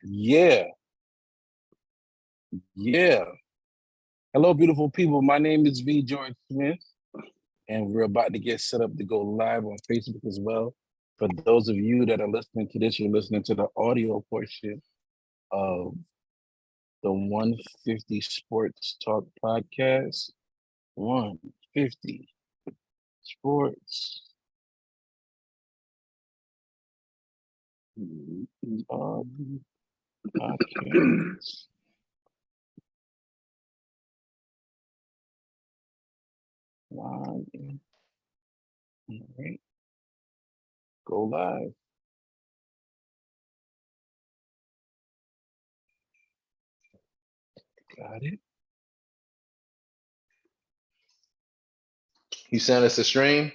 Yeah. Yeah. Hello, beautiful people. My name is V. George Smith, and we're about to get set up to go live on Facebook as well. For those of you that are listening to this, you're listening to the audio portion of the 150 Sports Talk podcast. 150 Sports podcast. All right. Go live. Got it. You sent us a stream,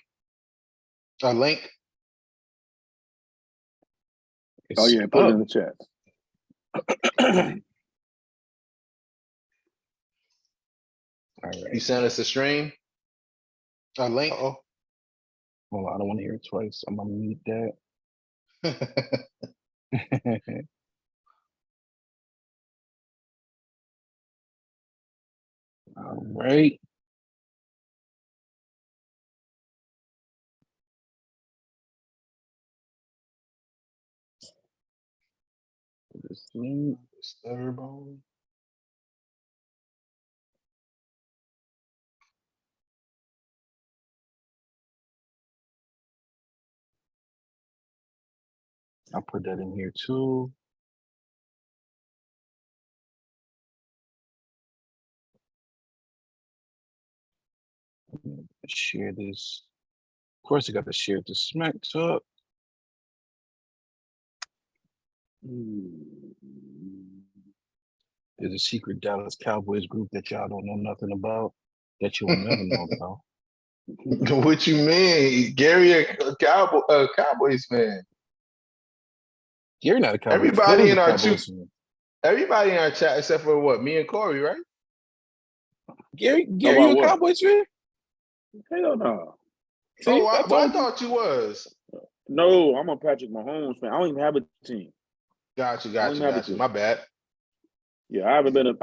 a link. Oh yeah, put it in the chat. All right. You sent us a stream, a link. Hold on, I don't want to hear it twice. I'm gonna mute that. All right. This thing is turbo. I'll put that in here too. Share this. Of course, you got to share it to Smack Talk. There's a secret Dallas Cowboys group that y'all don't know nothing about, that you'll never know about. What you mean? Gary a Cowboys fan. You're not a Cowboys fan. Everybody in our chat except for what? Me and Corey, right? Gary, you a Cowboys fan? Hell no. See, I thought you was. No, I'm a Patrick Mahomes fan. I don't even have a team. Got you. My bad. Yeah, I haven't been a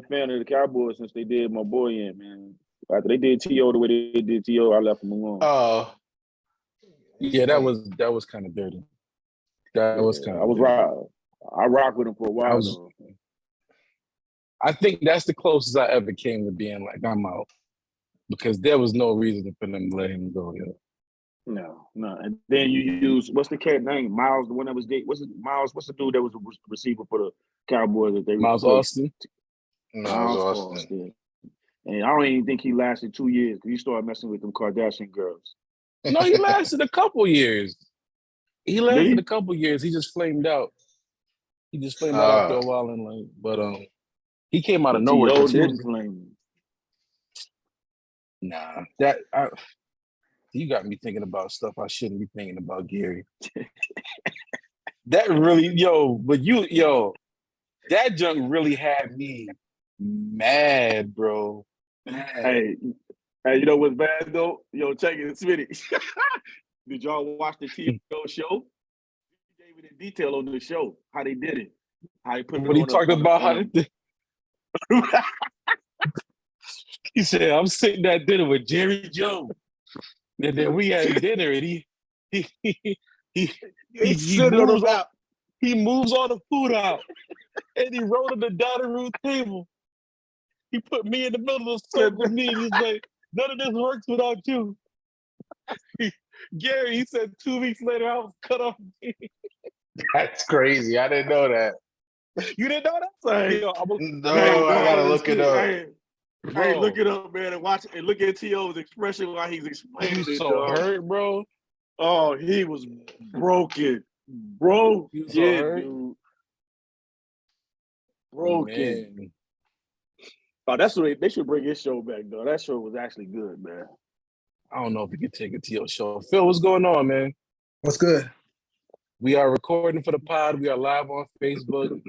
fan of the Cowboys since they did my boy in, man. After they did T.O. the way they did T.O., I left them alone. Oh. Yeah, that was kind of dirty. That was kind of I was right. I rocked with him for a while. I think that's the closest I ever came to being like, I'm out. Because there was no reason for them to let him go here. No. And then you use, what's the cat name? Miles, the one that was dating. Miles, what's the dude that was a receiver for the Cowboys that they Miles Austin? Miles Austin. And I don't even think he lasted 2 years because he started messing with them Kardashian girls. No, he lasted a couple years. He just flamed out. He just flamed out after a while and he came out of nowhere. T.O. didn't flame. Nah, you got me thinking about stuff I shouldn't be thinking about, Gary. That really, that junk really had me mad, bro. Hey, you know what's bad though? Check it, Smitty. Did y'all watch the T.O. show? He gave it in detail on the show how they did it. How he put it. What he talked about? How they did. He said, "I'm sitting at dinner with Jerry Jones, and then we had dinner, and he moves all the food out, and he rolled in the dining room table. He put me in the middle of the circle with me, and he's like, none of this works without you." Gary, he said 2 weeks later, I was cut off. That's crazy. I didn't know that. You didn't know that? I gotta look it up. Hey, look it up, man, and watch it. And look at T.O.'s expression while he's explaining it. So hurt, bro. Oh, he was broken. Broken, he was so hurt. Dude. Broken. Man. Oh, that's what they should bring his show back, though. That show was actually good, man. I don't know if we could take a T.O. show. Phil, what's going on, man? What's good? We are recording for the pod. We are live on Facebook.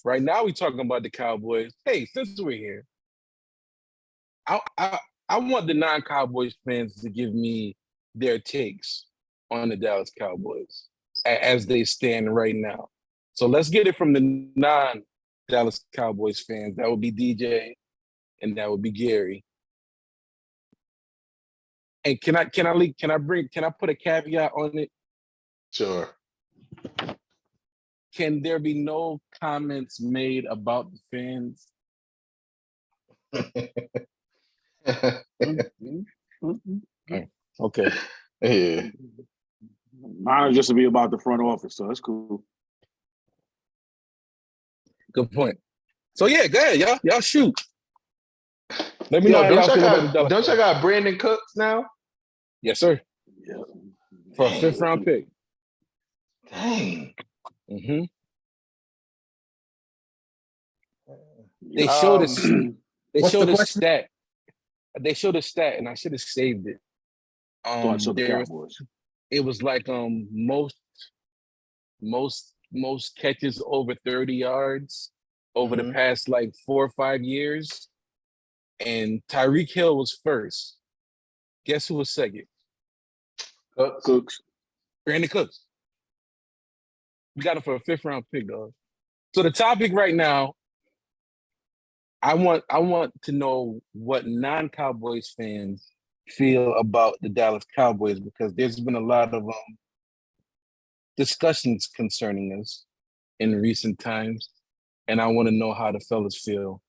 Right now, we're talking about the Cowboys. Hey, since we're here, I want the non-Cowboys fans to give me their takes on the Dallas Cowboys. as they stand right now. So let's get it from the non-Dallas Cowboys fans. That would be DJ, and that would be Gary. And can I put a caveat on it? Sure. Can there be no comments made about the fans? Okay. Yeah. Mine is just to be about the front office, so that's cool. Good point. So yeah, go ahead, y'all shoot. Let me Yo, know how y'all feel about the Dallas. don't y'all got Brandon Cooks now? Yes, sir. Yeah. For a 5th round pick. Dang. Mm-hmm. They showed us. They showed a stat. They showed a stat, and I should have saved it. It was like most catches over 30 yards over the past like 4 or 5 years, and Tyreek Hill was first. Guess who was second? Cooks. Brandon Cooks. We got him for a 5th round pick, dog. So the topic right now, I want to know what non-Cowboys fans feel about the Dallas Cowboys, because there's been a lot of discussions concerning us in recent times, and I want to know how the fellas feel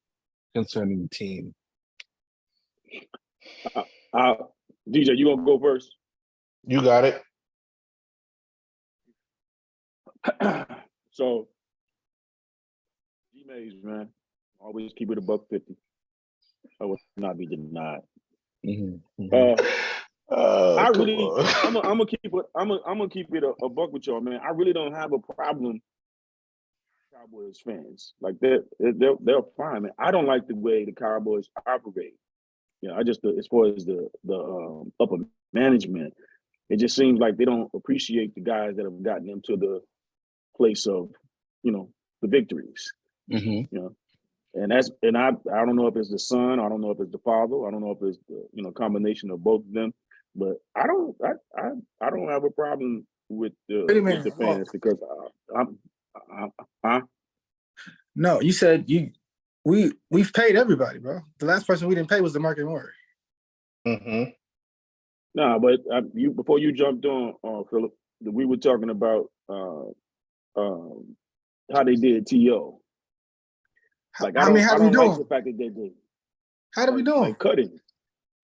concerning the team. DJ, you gonna go first? You got it. So, G-Mays, man, always keep it $150. I will not be denied. I really, I'm gonna keep it. I'm gonna keep it a buck with y'all, man. I really don't have a problem. Cowboys fans, like they're fine, man. I don't like the way the Cowboys operate. I just as far as the upper management, it just seems like they don't appreciate the guys that have gotten them to the place of, the victories. And I don't know if it's the son, I don't know if it's the father, I don't know if it's the combination of both of them, but I don't have a problem with the fans because No, you said we've paid everybody, bro. The last person we didn't pay was DeMarcus Moore. Nah, but before you jumped on, Philip, we were talking about how they did TO. Like I don't like the fact that they did. How did we do? Like cutting.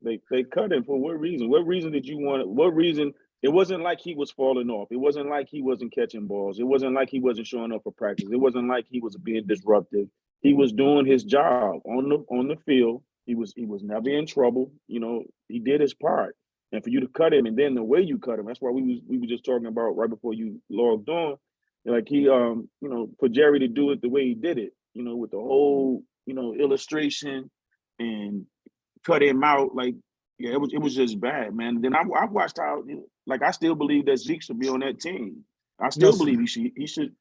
They cut him for what reason? What reason did you want? What reason? It wasn't like he was falling off. It wasn't like he wasn't catching balls. It wasn't like he wasn't showing up for practice. It wasn't like he was being disruptive. He was doing his job on the field. He was never in trouble. He did his part. And for you to cut him, and then the way you cut him, that's why we were just talking about right before you logged on. Like he for Jerry to do it the way he did it, with the whole illustration and cut him out, like it was just bad, man. Then I watched how I still believe that Zeke should be on that team. I still believe he should.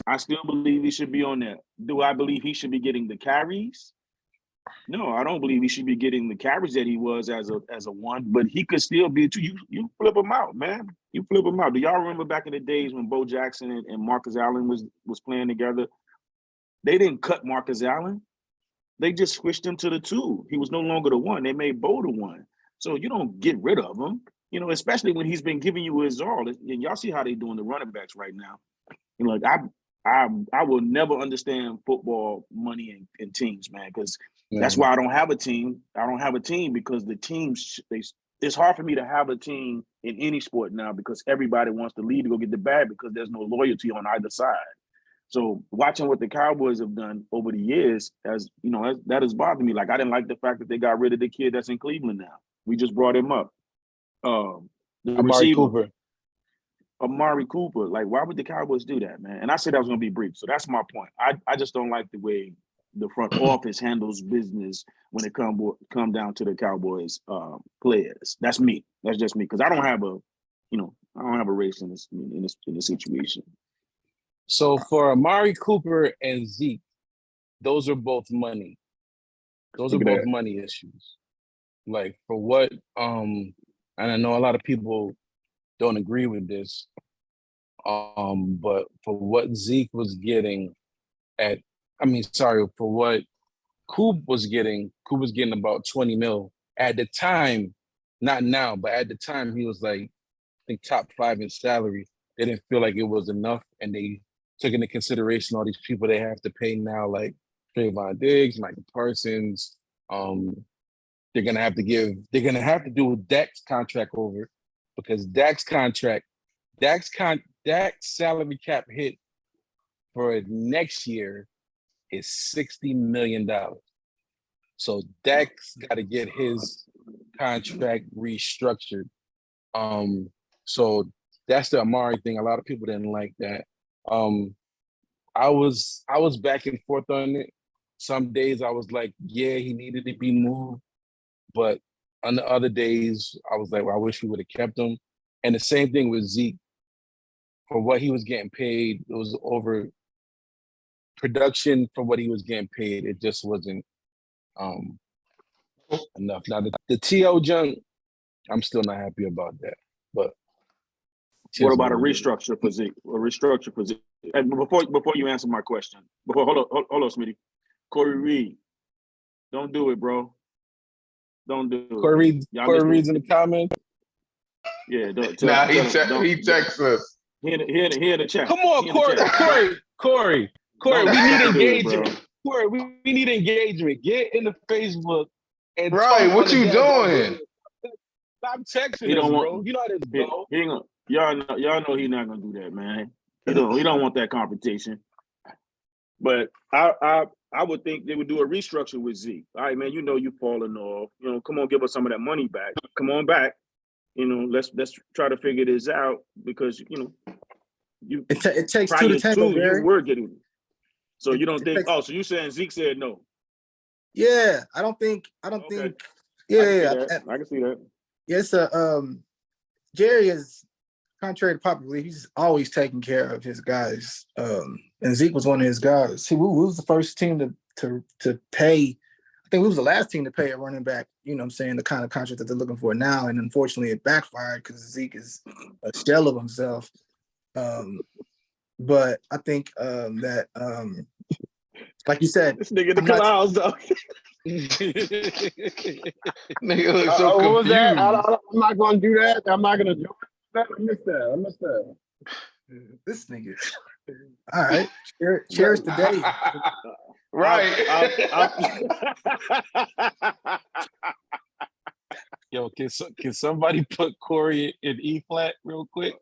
I still believe he should be on there. Do I believe he should be getting the carries? No, I don't believe he should be getting the carries that he was as a one, but he could still be a two. You flip him out, man. You flip him out. Do y'all remember back in the days when Bo Jackson and Marcus Allen was playing together? They didn't cut Marcus Allen. They just switched him to the two. He was no longer the one. They made Bo the one. So you don't get rid of him, especially when he's been giving you his all. And y'all see how they doing the running backs right now. I will never understand football money and teams, man, because that's why I don't have a team. I don't have a team because the teams, it's hard for me to have a team in any sport now because everybody wants to lead to go get the bag because there's no loyalty on either side. So watching what the Cowboys have done over the years, that has bothered me. Like I didn't like the fact that they got rid of the kid that's in Cleveland now. We just brought him up. Amari Cooper. Like, why would the Cowboys do that, man? And I said I was going to be brief. So that's my point. I just don't like the way the front office handles business when it come down to the Cowboys players. That's me. That's just me because I don't have a race in this situation. So for Amari Cooper and Zeke, those are both money. Those are both money issues. Like for what, and I know a lot of people don't agree with this, But for what Zeke was getting for what Coop was getting about 20 mil at the time, not now, but at the time he was like, I think top 5 in salary. They didn't feel like it was enough, and they took into consideration all these people they have to pay now, like Trayvon Diggs, Michael Parsons. They're gonna have to do with Dak's contract over, because Dak's salary cap hit for next year is $60 million. So Dak's got to get his contract restructured. So that's the Amari thing. A lot of people didn't like that. I was back and forth on it. Some days I was like, yeah, he needed to be moved. But on the other days, I was like, well, I wish we would have kept him. And the same thing with Zeke. For what he was getting paid, it was over production for what he was getting paid. It just wasn't enough. Now, the T.O. junk, I'm still not happy about that. But what about a restructure for Zeke? A restructure for Zeke. And before you answer my question, hold on, Smitty. Corey Reed, don't do it, bro. Don't do it. Corey Reed's in the comments. Yeah, don't. He texts us. He in the chat. Come on, Corey. We need engagement. Corey, we need engagement. Get in the Facebook and right. What you doing? Stop texting us, bro. You know how this go. Y'all know he's not gonna do that, man. He don't want that confrontation. But I would think they would do a restructure with Zeke. All right, man. You know you falling off. Come on, give us some of that money back. Come on back. Let's try to figure this out, because it takes two to tango. You were getting it. So you don't think? So you saying Zeke said no? Yeah, I don't think. Yeah, I can see that. Yes, Jerry is, contrary to popular belief, he's always taking care of his guys. And Zeke was one of his guys. We was the first team to pay. I think we was the last team to pay a running back, the kind of contract that they're looking for now. And unfortunately it backfired because Zeke is a shell of himself. But I think that like you said, this nigga the clouds though. Nigga looks so what was that? confused. I'm not gonna do that. I'm not gonna join that. I missed that. This nigga. All right. Cheers to Dave. Right. Yo, can somebody put Corey in E flat real quick?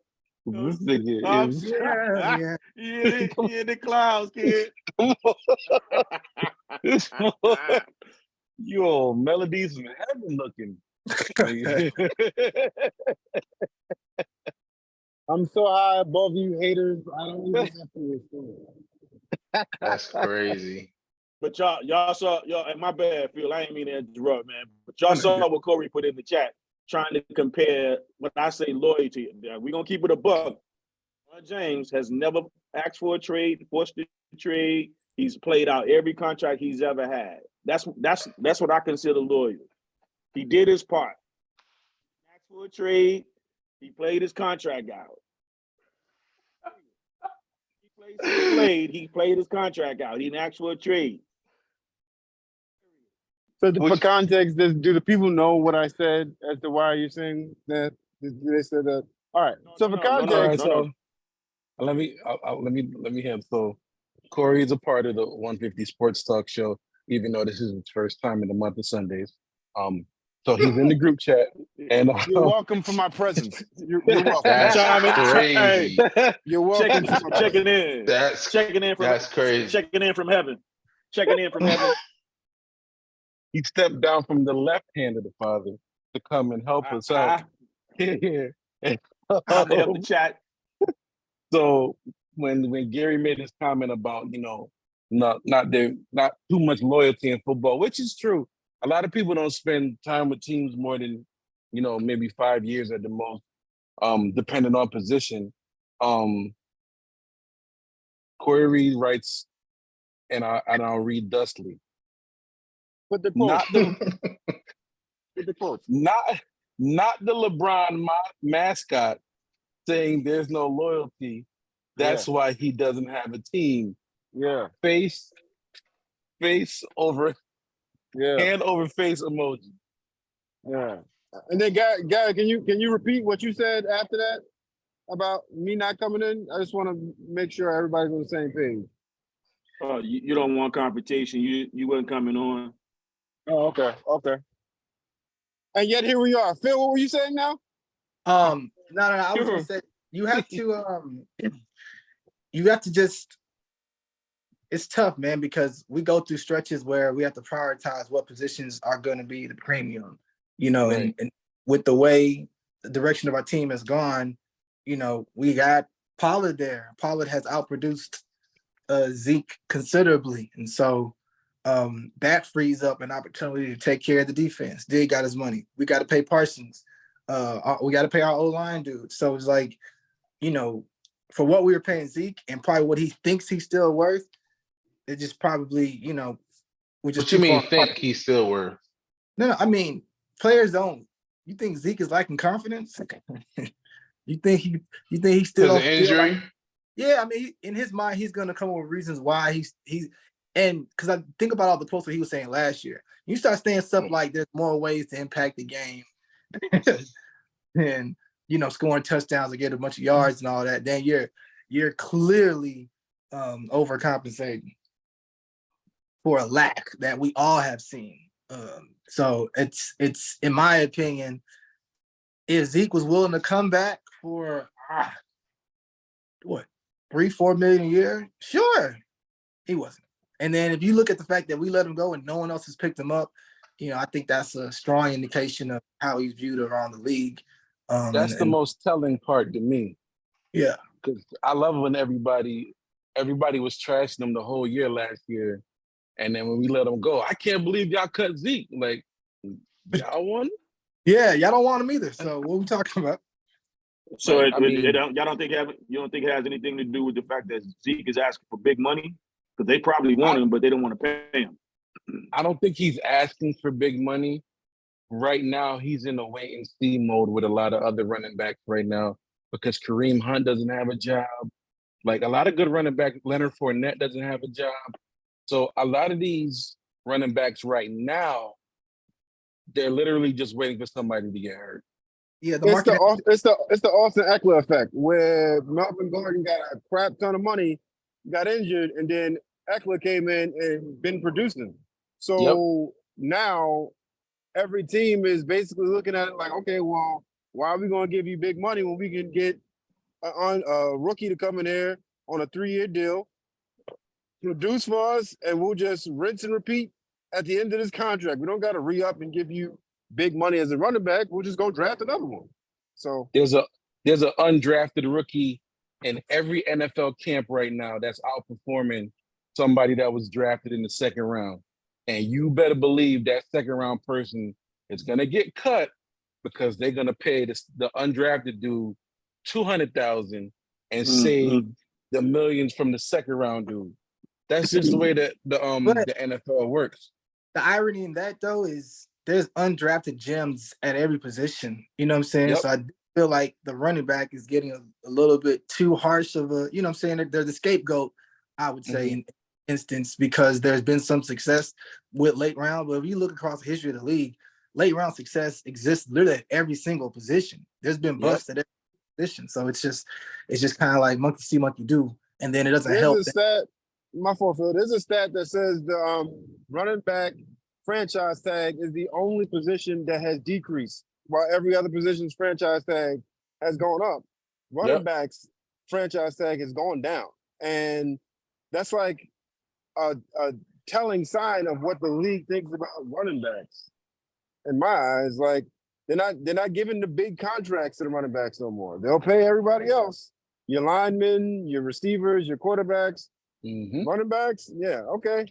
This nigga is Yeah. He in the clouds, kid. Yo, melodies from heaven looking. I'm so high above you haters. I don't even have to respond. That's crazy. But y'all saw, and my bad, Phil. I ain't mean to interrupt, man. But y'all saw what Corey put in the chat, trying to compare when I say loyalty. We're gonna keep it a buck. LeBron James has never asked for a trade, forced a trade. He's played out every contract he's ever had. That's what I consider loyal. He did his part. He asked for a trade. He played his contract out. He played his contract out. He didn't ask for a trade. So for context, do the people know what I said as to why you're saying that? They said that. All right. So for context, let me have. So Corey is a part of the 150 Sports Talk Show, even though this is his first time in the month of Sundays. So he's in the group chat, and you're welcome for my presence. You're welcome. That's crazy. You're welcome. Checking in. That's crazy. Checking in from heaven. Checking in from heaven. He stepped down from the left hand of the Father to come and help us out. I'll help the chat. So when Gary made his comment about not too much loyalty in football, which is true. A lot of people don't spend time with teams more than maybe 5 years at the most, depending on position. Corey Reed writes, and I'll read thusly. Put the quote. Put the quote. Not the LeBron mascot saying there's no loyalty That's why he doesn't have a team. Yeah. Face over Yeah. hand over face emoji. Yeah. And then, Guy, can you repeat what you said after that about me not coming in? I just want to make sure everybody's on the same page. You don't want confrontation. You weren't coming on. Oh, okay. Okay. And yet here we are. Phil, what were you saying now? No, I was gonna say you have to just. It's tough, man, because we go through stretches where we have to prioritize what positions are going to be the premium, Right. and with the way the direction of our team has gone, we got Pollard there. Pollard has outproduced Zeke considerably, and so that frees up an opportunity to take care of the defense. Dig got his money. We got to pay Parsons. We got to pay our O-line dude. So it's like, for what we were paying Zeke and probably what he thinks he's still worth, it just probably, we just. What you mean think he's still worth? No, I mean, players don't. You think Zeke is lacking confidence? You think he's still Because of injury? like, yeah, I mean, in his mind, he's gonna come up with reasons why he's and because I think about all the posts that he was saying last year. You start saying stuff like there's more ways to impact the game and scoring touchdowns and get a bunch of yards and all that, then you're clearly overcompensating for a lack that we all have seen. So it's in my opinion, if Zeke was willing to come back for $3-4 million a year, sure, he wasn't. And then if you look at the fact that we let him go and no one else has picked him up, I think that's a strong indication of how he's viewed around the league. That's the most telling part to me. Yeah, because I love when everybody was trashing him the whole year last year, and then when we let him go, I can't believe y'all cut Zeke. Like, y'all want him? Yeah, y'all don't want him either. So what are we talking about? So Right, you don't think it has anything to do with the fact that Zeke is asking for big money? Because they probably want him, but they don't want to pay him. I don't think he's asking for big money. Right now, he's in a wait and see mode with a lot of other running backs right now because Kareem Hunt doesn't have a job. Like a lot of good running backs, Leonard Fournette doesn't have a job. So a lot of these running backs right now, they're literally just waiting for somebody to get hurt. Yeah, It's the Austin Eckler effect, where Melvin Gordon got a crap ton of money, got injured, and then Eckler came in and been producing. So now every team is basically looking at it like, okay, well, why are we going to give you big money when we can get a rookie to come in there on a 3-year deal, produce for us, and we'll just rinse and repeat at the end of this contract. We don't got to re-up and give you big money as a running back. We'll just go draft another one. So there's an undrafted rookie in every NFL camp right now that's outperforming somebody that was drafted in the second round. And you better believe that second round person is going to get cut because they're going to pay the undrafted dude $200,000 and save the millions from the second round dude. That's just the way that the NFL works. The irony in that though is there's undrafted gems at every position. You know what I'm saying? Yep. So I feel like the running back is getting a little bit too harsh of a, they're the scapegoat, I would say, in instance, because there's been some success with late round. But if you look across the history of the league, late round success exists literally at every single position. There's been busts at every position. So it's just kind of like monkey see, monkey do. And then it doesn't help. My fault, Phil. There's a stat that says the running back franchise tag is the only position that has decreased, while every other position's franchise tag has gone up. Running backs franchise tag has gone down, and that's like a telling sign of what the league thinks about running backs. In my eyes, like they're not giving the big contracts to the running backs no more. They'll pay everybody else, your linemen, your receivers, your quarterbacks. Running backs, yeah, okay.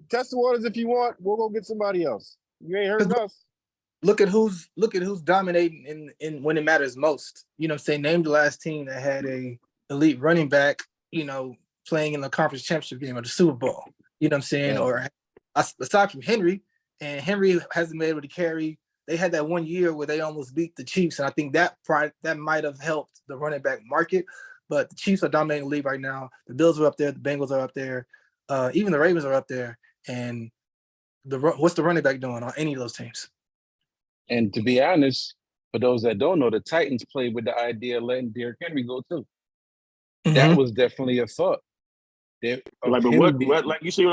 Test the waters if you want. We'll go get somebody else. You ain't hurting us. Look at who's dominating in when it matters most. You know what I'm saying? Name the last team that had a elite running back, playing in the conference championship game or the Super Bowl. You know what I'm saying? Yeah. Or aside from Henry, and Henry hasn't been able to carry. They had that 1 year where they almost beat the Chiefs, and I think that might have helped the running back market. but the Chiefs are dominating the league right now. The Bills are up there. The Bengals are up there. Even the Ravens are up there. And what's the running back doing on any of those teams? And to be honest, for those that don't know, the Titans played with the idea of letting Derrick Henry go too. That was definitely a thought. Like, but what, like you see,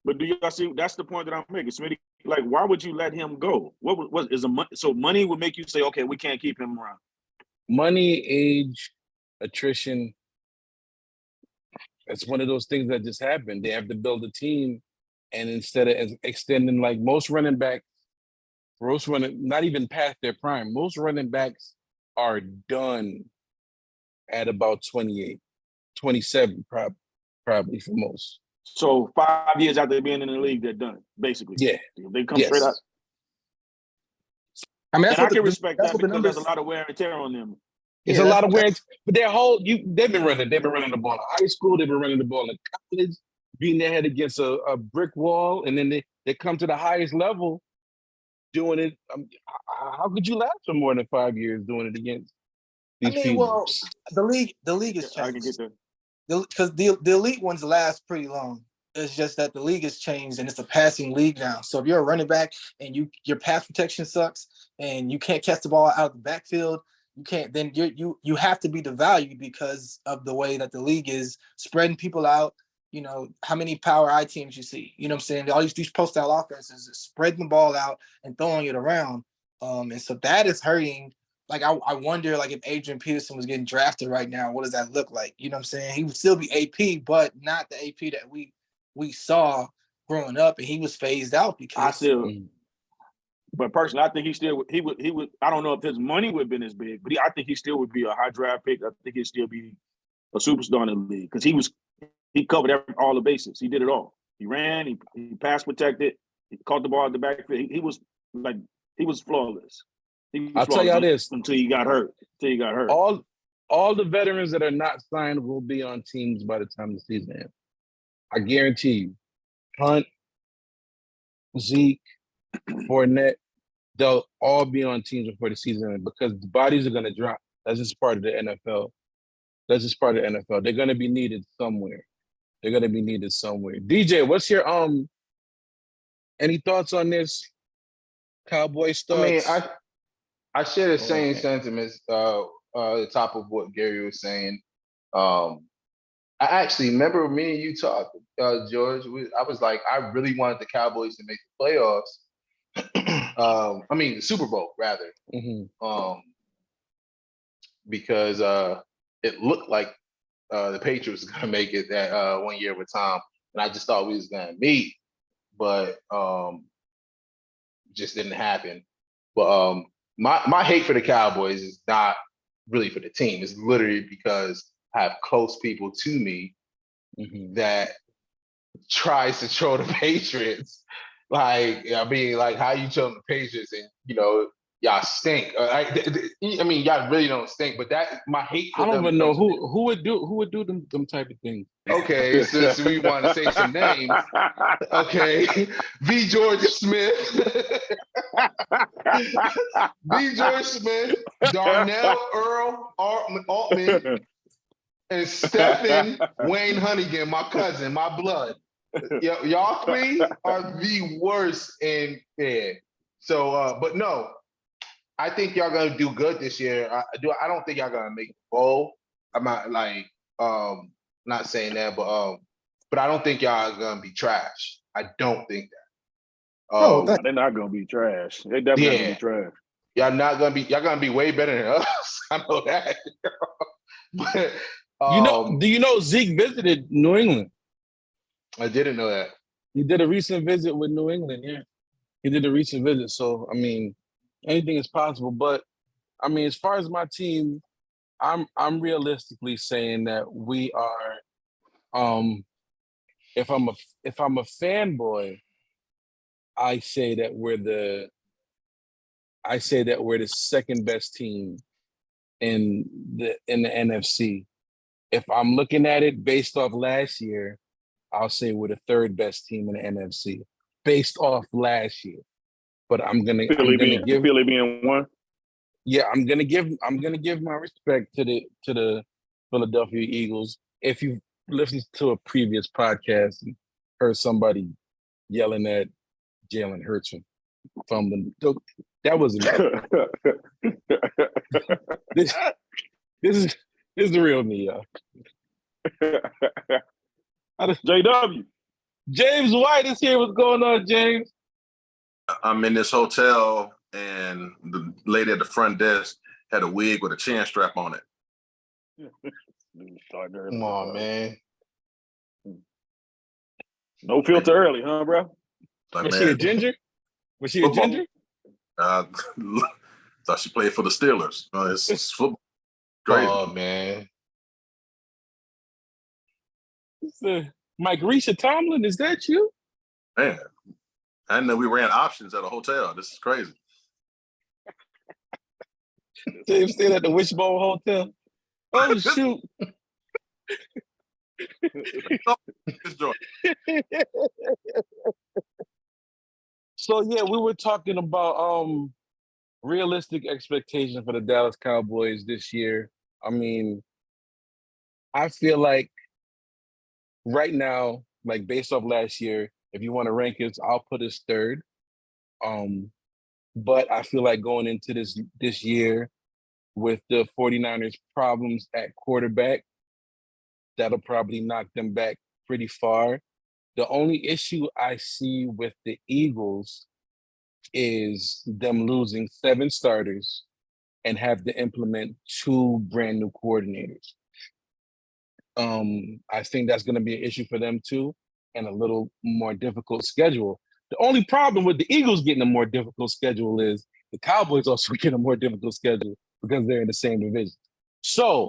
but do y'all see? That's the point that I'm making, Smitty. Like, why would you let him go? So money would make you say, okay, we can't keep him around. Money, age, attrition. It's one of those things that just happen. They have to build a team, and instead of extending, like most running backs, not even past their prime. Most running backs are done at about 28, 27, probably for most. So 5 years after being in the league, they're done, basically. Yeah. They come straight out. I mean, I can respect that because there's a lot of wear and tear on them. It's a lot of wear, but they've been running the ball in high school, they've been running the ball in college, beating their head against a brick wall, and then they come to the highest level doing it. How could you last for more than 5 years doing it against these people? Well, the league has changed. I can get that. Because the elite ones last pretty long. It's just that the league has changed and it's a passing league now. So if you're a running back and your pass protection sucks and you can't catch the ball out of the backfield, you can't. Then you have to be devalued because of the way that the league is spreading people out. You know how many power I teams you see. You know what I'm saying? All these post style offenses is spreading the ball out and throwing it around. And so that is hurting. Like, I wonder, like, if Adrian Peterson was getting drafted right now, what does that look like? You know what I'm saying? He would still be AP, but not the AP that we saw growing up, and he was phased out because but personally, I think he would. I don't know if his money would have been as big, but I think he still would be a high draft pick. I think he'd still be a superstar in the league because he covered all the bases. He did it all. He ran, he pass protected, he caught the ball at the backfield. He was flawless. I'll tell y'all this until he got hurt. All the veterans that are not signed will be on teams by the time the season ends. I guarantee you. Hunt, Zeke, Fournette, they'll all be on teams before the season ends because the bodies are going to drop. That's just part of the NFL. They're going to be needed somewhere. DJ, what's your any thoughts on this? Cowboys thoughts? I mean, I share the same sentiments the top of what Gary was saying. I actually remember me and you talked, George. I was like, I really wanted the Cowboys to make the playoffs. I mean, the Super Bowl rather, because it looked like the Patriots were going to make it that 1 year with Tom, and I just thought we was going to meet, but just didn't happen. But my hate for the Cowboys is not really for the team. It's literally because I have close people to me that tries to troll the Patriots. Like, I mean, like, how you trolling the Patriots and, y'all stink. I mean, y'all really don't stink, but my hate for I don't them even know who would do them type of things. Okay, so we want to say some names. Okay, V. George Smith, V. George Smith, Darnell Earl Altman, and Stephen Wayne Hunnigan, my cousin, my blood. Y'all three are the worst in there. So, but no, I think y'all gonna do good this year. I don't think y'all gonna make the bowl. I'm not like not saying that, but I don't think y'all are gonna be trash. I don't think that. They're not gonna be trash. They definitely gonna be trash. Y'all gonna be way better than us. I know that. But do you know Zeke visited New England? I didn't know that. He did a recent visit with New England. Yeah, he did a recent visit. So I mean, anything is possible. But I mean, as far as my team, I'm realistically saying that we are. If I'm a fanboy, I say that we're the second best team in the NFC. If I'm looking at it based off last year, I'll say we're the third best team in the NFC based off last year. But I'm gonna give Philly being one. Yeah, I'm gonna give my respect to Philadelphia Eagles. If you listened to a previous podcast and heard somebody yelling at Jalen Hurts from that wasn't this. This is the real me, y'all. JW. James White is here. What's going on, James? I'm in this hotel, and the lady at the front desk had a wig with a chin strap on it. Come on, man. No filter early, huh, bro? Like, Was man, she a ginger? Was she a football. ginger? Thought she played for the Steelers. It's football. Crazy. Oh, man. Mike Risha Tomlin, is that you? Man, I didn't know we ran options at a hotel. This is crazy. James stayed at the Wishbone Hotel. Oh, shoot. This joint. So, yeah, we were talking about realistic expectations for the Dallas Cowboys this year. I mean, I feel like right now, like based off last year, if you want to rank us, I'll put us third. But I feel like going into this year with the 49ers problems at quarterback, that'll probably knock them back pretty far. The only issue I see with the Eagles is them losing 7 starters and have to implement 2 brand new coordinators. I think that's going to be an issue for them too, and a little more difficult schedule. The only problem with the Eagles getting a more difficult schedule is the Cowboys also get a more difficult schedule because they're in the same division. So,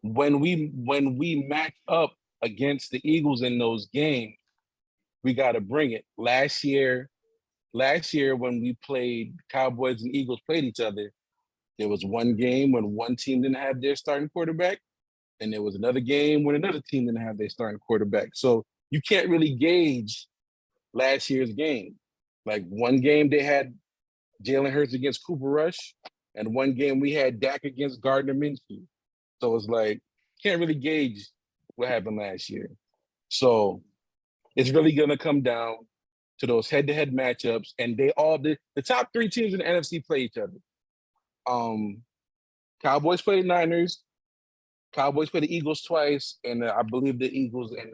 when we match up against the Eagles in those games, we got to bring it. Last year when we played Cowboys and Eagles played each other, there was one game when one team didn't have their starting quarterback, and there was another game when another team didn't have their starting quarterback. So you can't really gauge last year's game. Like one game they had Jalen Hurts against Cooper Rush, and one game we had Dak against Gardner Minshew. So it's like, can't really gauge what happened last year. So it's really going to come down to those head-to-head matchups, and they all the top 3 teams in the NFC play each other. Cowboys play the Niners, Cowboys play the Eagles twice, and I believe the Eagles and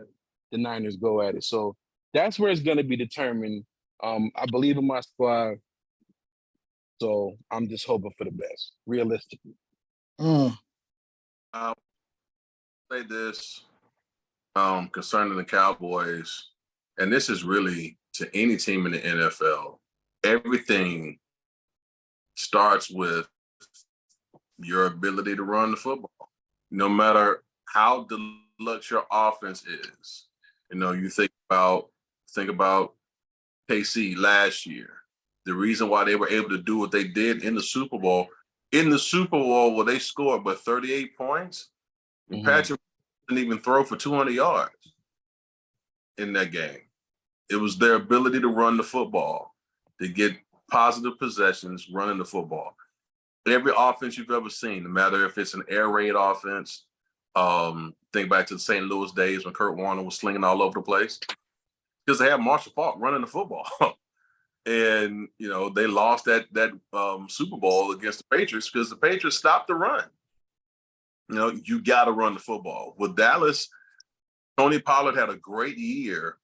the Niners go at it. So that's where it's going to be determined. I believe in my squad, so I'm just hoping for the best, realistically. Say this concerning the Cowboys, and this is really to any team in the NFL. Everything starts with your ability to run the football. No matter how deluxe your offense is, you think about KC last year. The reason why they were able to do what they did in the Super Bowl, where they scored but 38 points, and Patrick didn't even throw for 200 yards in that game. It was their ability to run the football, to get positive possessions running the football. Every offense you've ever seen, no matter if it's an air raid offense, think back to the St. Louis days when Kurt Warner was slinging all over the place, because they had Marshall Faulk running the football. And, they lost that Super Bowl against the Patriots because the Patriots stopped the run. You got to run the football. With Dallas, Tony Pollard had a great year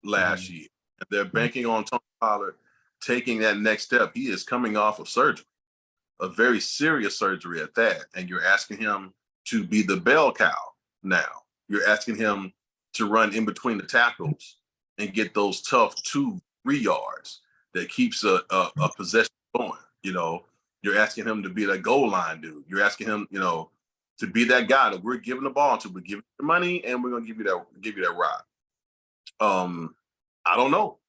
last year. And they're banking on Tony Pollard taking that next step. He is coming off of surgery, a very serious surgery at that. And you're asking him to be the bell cow now. You're asking him to run in between the tackles and get those tough 2-3 yards that keeps a possession going. You're asking him to be that goal line dude. You're asking him, to be that guy that we're giving the ball to. We're giving the money, and we're gonna give you that ride. I don't know.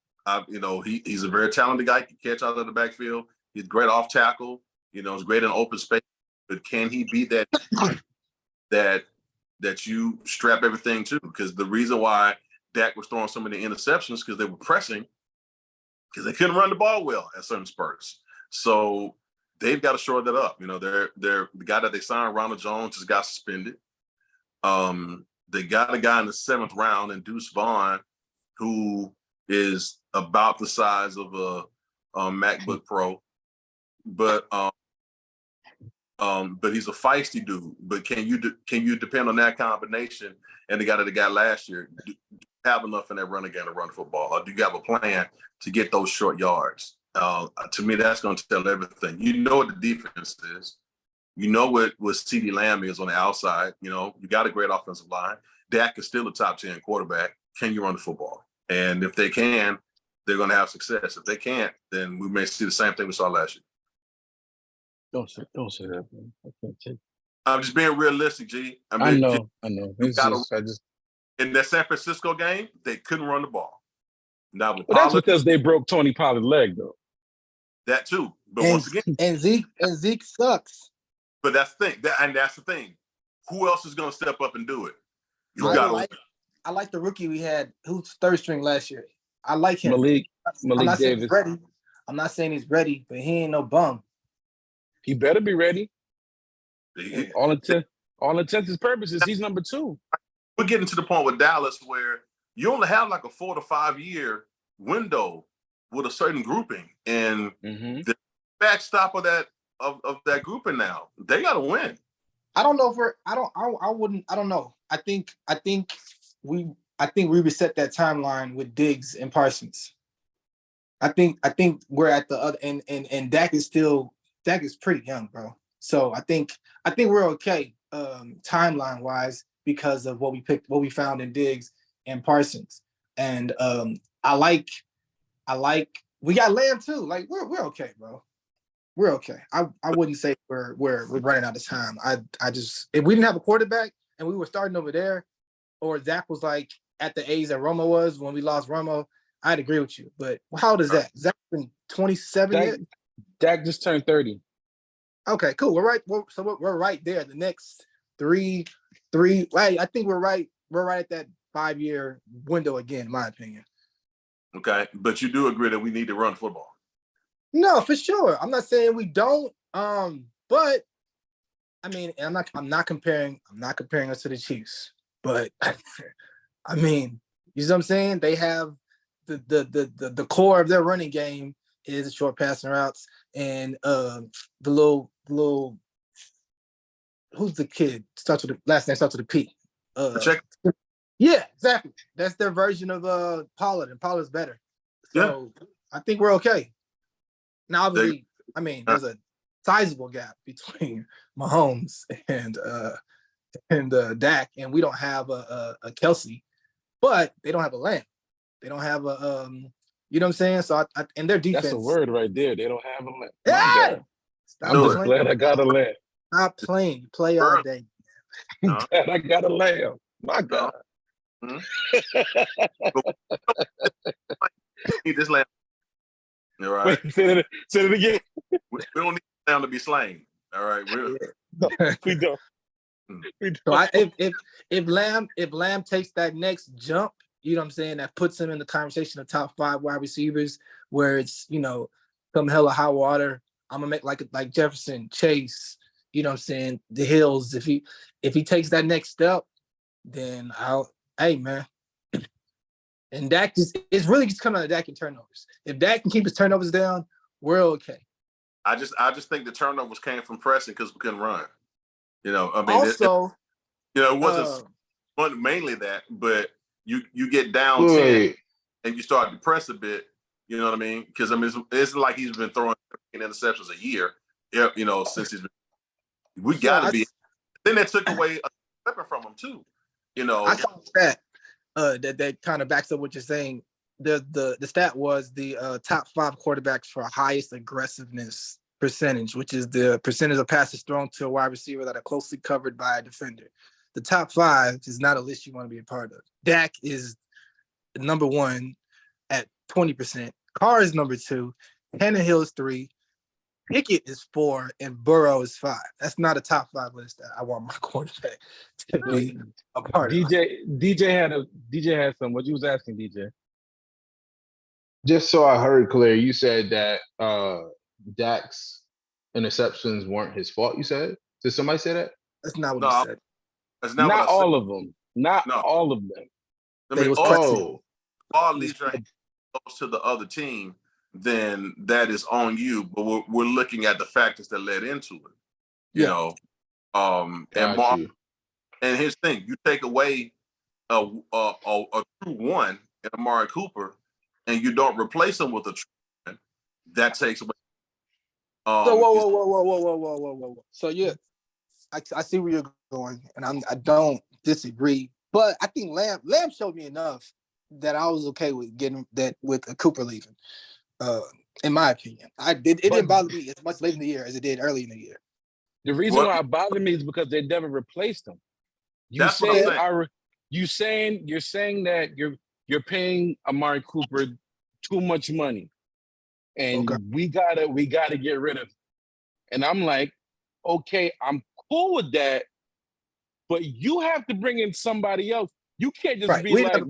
He's a very talented guy. He can catch out of the backfield. He's great off tackle. He's great in open space. But can he be that you strap everything to? Because the reason why Dak was throwing so many interceptions because they were pressing, because they couldn't run the ball well at certain spurts. So they've got to shore that up. You know, they're the guy that they signed, Ronald Jones, just got suspended. They got a guy in the 7th round, and Deuce Vaughn, who is about the size of a MacBook Pro, but he's a feisty dude. But can you depend on that combination and the guy that they got last year? Do you have enough in that running game to run football, or do you have a plan to get those short yards? To me, that's going to tell everything. You know what the defense is. You know what CeeDee Lamb is on the outside. You know, you got a great offensive line. Dak is still a top 10 quarterback. Can you run the football? And if they can, they're going to have success. If they can't, then we may see the same thing we saw last year. Don't say that, man. I can't take. I'm just being realistic, G. I know. In that San Francisco game, they couldn't run the ball. Now, but that's because they broke Tony Pollard's leg, though. That too. But once again, and Zeke sucks. But that's the thing. That's the thing. Who else is going to step up and do it? I like the rookie we had, who's third string last year. I like him. Malik I'm not saying Davis. he's ready. I'm not saying he's ready, but he ain't no bum. He better be ready. Yeah. All intents and purposes, he's number 2. We're getting to the point with Dallas where you only have like a 4 to 5 year window with a certain grouping, and the backstop of that grouping now, they got to win. I don't know if I don't know. I think we reset that timeline with Diggs and Parsons. I think we're at the other and Dak is pretty young, bro. So I think we're okay timeline wise because of what we found in Diggs and Parsons. And I like we got Lamb too. Like we're okay, bro. We're okay. I wouldn't say we're running out of time. I just, if we didn't have a quarterback and we were starting over there, or Zach was like at the age that Romo was when we lost Romo, I'd agree with you. But how old is Zach? Zach been 27 yet? Dak just turned 30. Okay, cool. We're right. We're right there. The next three. Right. I think we're right. We're right at that 5-year window again, in my opinion. Okay, but you do agree that we need to run football. No, for sure. I'm not saying we don't. But I mean, I'm not comparing us to the Chiefs. But I mean, you know what I'm saying? They have the core of their running game is short passing routes and the little who's the kid? Last name starts with a P. Check. Yeah, exactly. That's their version of Pollard, and Pollard's better. So I think we're okay. Now, obviously, I mean, there's a sizable gap between Mahomes and Dak, and we don't have a Kelsey, but they don't have a Lamb. They don't have a you know what I'm saying? So and their defense. That's a word right there. They don't have a Lamb. Yeah. I'm just glad I got a Lamb. Stop playing. You play all day. I'm glad I got a Lamb. My God. Need this Lamb. All right. Wait, say it again. We don't need Lamb to be slain. All right. We don't. So if Lamb takes that next jump, you know what I'm saying, that puts him in the conversation of top 5 wide receivers, where it's, you know, come hell or high water, I'm gonna make like Jefferson, Chase, you know what I'm saying, the Hills. If he takes that next step, then hey man. And Dak it's really just coming out of Dak and turnovers. If Dak can keep his turnovers down, we're okay. I just think the turnovers came from pressing because we couldn't run. You know, I mean, also, it wasn't mainly that, but you get down 10 and you start to press a bit. You know what I mean? Because I mean, it's like he's been throwing interceptions a year. You know, since he's been. We got to be. Then they took away a weapon from him too. You know, I saw that. That kind of backs up what you're saying. The stat was the top 5 quarterbacks for highest aggressiveness percentage, which is the percentage of passes thrown to a wide receiver that are closely covered by a defender. The top 5 is not a list you want to be a part of. Dak is number 1 at 20%. Carr is number 2. Tannehill is 3. Pickett is 4, and Burrow is 5. That's not a top 5 list that I want my quarterback to be a part of. DJ had some. What you was asking, DJ? Just so I heard clear, you said that Dak's interceptions weren't his fault, you said? Did somebody say that? That's not what he No, said. that's not what Not I said. all of them. Not No. all of them. I That mean, was all pressing. leads your hand goes to the other team, then that is on you. But we're looking at the factors that led into it. You Yeah. know, Got you. and here's the thing: you take away a true one in Amari Cooper, and you don't replace him with a true one, that takes away. So whoa. So yeah, I see where you're going, and I don't disagree. But I think Lamb showed me enough that I was okay with getting that with Cooper leaving. In my opinion, it didn't bother me as much late in the year as it did early in the year. The reason What? why it bothered me is because they never replaced him. That's what I'm saying. You're saying that you're paying Amari Cooper too much money, and Okay. we gotta get rid of him. And I'm like, okay, I'm cool with that, but you have to bring in somebody else. You can't just Right. be like,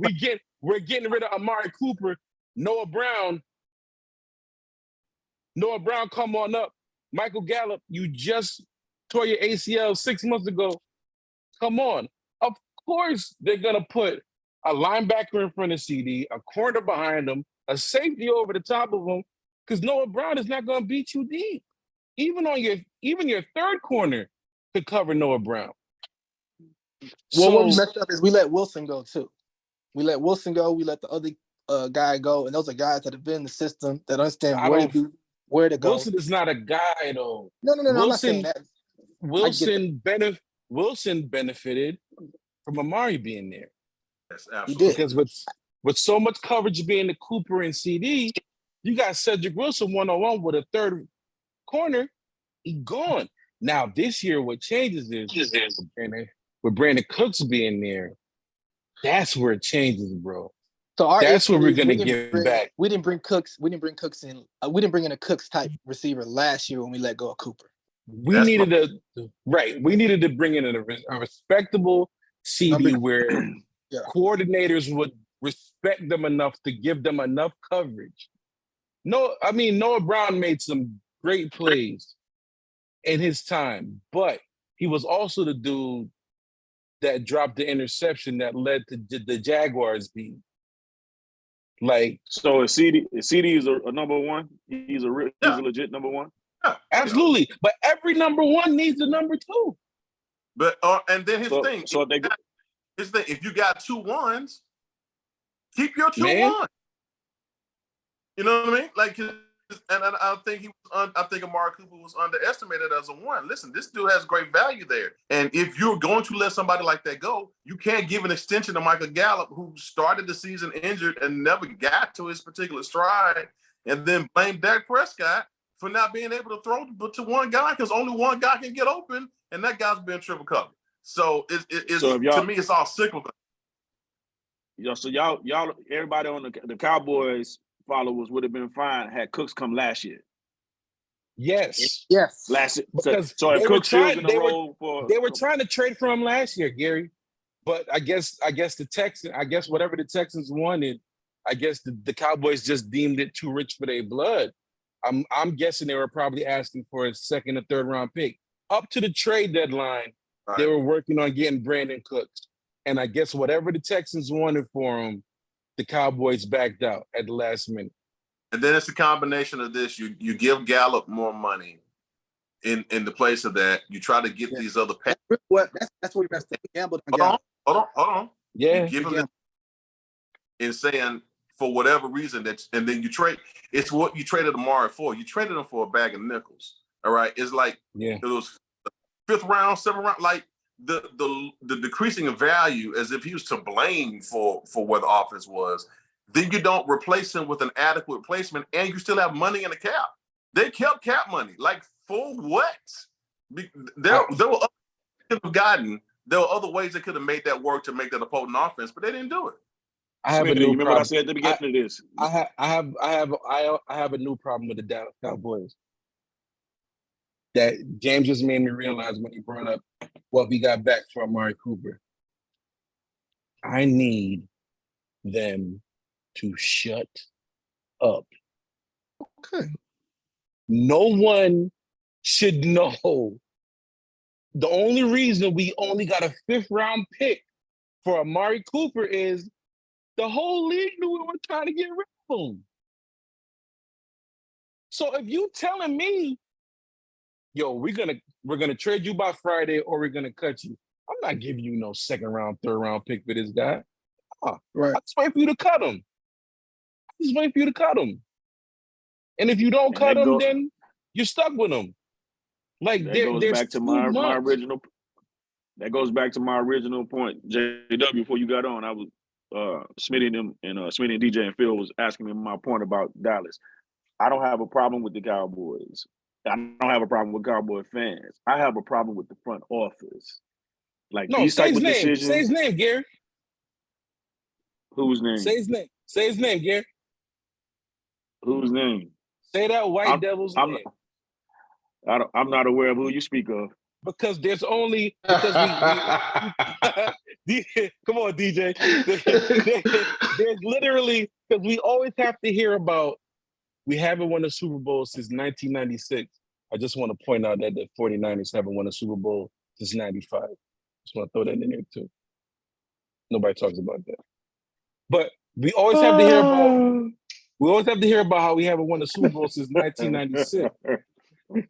we're getting rid of Amari Cooper, Noah Brown, come on up. Michael Gallup, you just tore your ACL 6 months ago. Come on. Of course, they're going to put a linebacker in front of CD, a corner behind him, a safety over the top of him, because Noah Brown is not going to beat you deep. Even your third corner could cover Noah Brown. Well, what we messed up is we let Wilson go too. We let Wilson go. We let the other guy go, and those are guys that have been in the system that understand where to go. Wilson is not a guy though. No. I'm not saying that. Wilson benefited from Amari being there. Yes, He absolutely. did. Because with so much coverage being the Cooper and CD, you got Cedric Wilson one-on-one with a third corner. He gone. Now this year, what changes is with Brandon Cooks being there. That's where it changes, bro. So that's where we're gonna get back. We didn't bring Cooks in. We didn't bring in a Cooks type receiver last year when we let go of Cooper. We needed to bring in a respectable CD where coordinators would respect them enough to give them enough coverage. Noah Brown made some great plays in his time, but he was also the dude that dropped the interception that led to the Jaguars being. Like, so CD is a number one. He's a legit number one. Yeah, absolutely. But every number one needs a number two. But and then his thing. So if you got 2 ones, keep your 2 ones. You know what I mean? Like, and I think I think Amari Cooper was underestimated as a 1. Listen, this dude has great value there. And if you're going to let somebody like that go, you can't give an extension to Michael Gallup, who started the season injured and never got to his particular stride, and then blame Dak Prescott for not being able to throw to one guy because only one guy can get open, and that guy's been triple covered. So to me, it's all cyclical. So y'all, everybody on the Cowboys followers would have been fine had Cooks come last year. Yes. Last year. Because so if Cooks still in the role they were trying to trade for him last year, Gary. But I guess whatever the Texans wanted, I guess the Cowboys just deemed it too rich for their blood. I'm guessing they were probably asking for a second or third round pick. Up to the trade deadline, They were working on getting Brandon Cooks. And I guess whatever the Texans wanted for him, the Cowboys backed out at the last minute. And then it's a combination of this. You give Gallup more money in the place of that. You try to get these other packs. That's what we messed up. We gambled on Gallup. Hold on. Yeah. You give him in saying for whatever reason and then you trade. It's what you traded Amari for. You traded him for a bag of nickels. All right. It's like it was 5th round, 7th round, like the decreasing of value as if he was to blame for where the offense was. Then you don't replace him with an adequate replacement, and you still have money in the cap. They kept cap money. Like, for what? There were other could have gotten. There were other ways they could have made that work to make that a potent offense, but they didn't do it. I have a new you remember problem. what I said at the beginning of this? I have a new problem with the Dallas Cowboys that James just made me realize when he brought up what we got back for Amari Cooper. I need them to shut up. Okay. No one should know. The only reason we only got a 5th round pick for Amari Cooper is the whole league knew we were trying to get rid of him. So if you telling me, yo, we're gonna trade you by Friday or we're gonna cut you, I'm not giving you no 2nd round, 3rd round pick for this guy. Right. I just wait for you to cut him. And if you don't cut him, then you're stuck with him. Like there's too much. That goes back to my original point, JW. Before you got on, I was Smitty and DJ and Phil was asking me my point about Dallas. I don't have a problem with the Cowboys. I don't have a problem with Cowboy fans. I have a problem with the front office. Like these type of decisions. Say his name, Gary. Whose name? Say his name. Say his name, Gary. Whose name? Say that white devil's name. I'm not aware of who you speak of. Because there's only because we come on, DJ. There's literally because we always have to hear about we haven't won a Super Bowl since 1996. I just want to point out that the 49ers haven't won a Super Bowl since 95. Just want to throw that in there too. Nobody talks about that. But we always have to hear about how we haven't won a Super Bowl since 1996.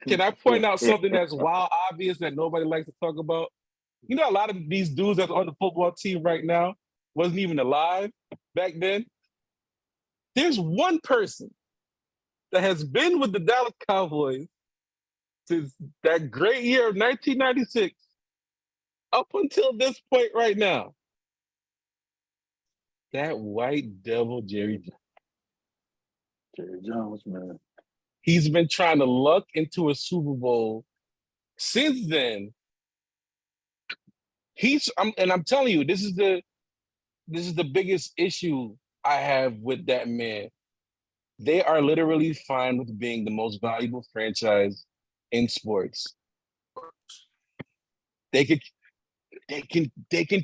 Can I point out something that's wild obvious that nobody likes to talk about? You know, a lot of these dudes that's on the football team right now wasn't even alive back then. There's one person that has been with the Dallas Cowboys since that great year of 1996 up until this point right now. That white devil, Jerry Jones. Jerry Jones, man. He's been trying to luck into a Super Bowl since then. I'm telling you, this is the biggest issue I have with that man. They are literally fine with being the most valuable franchise in sports. They can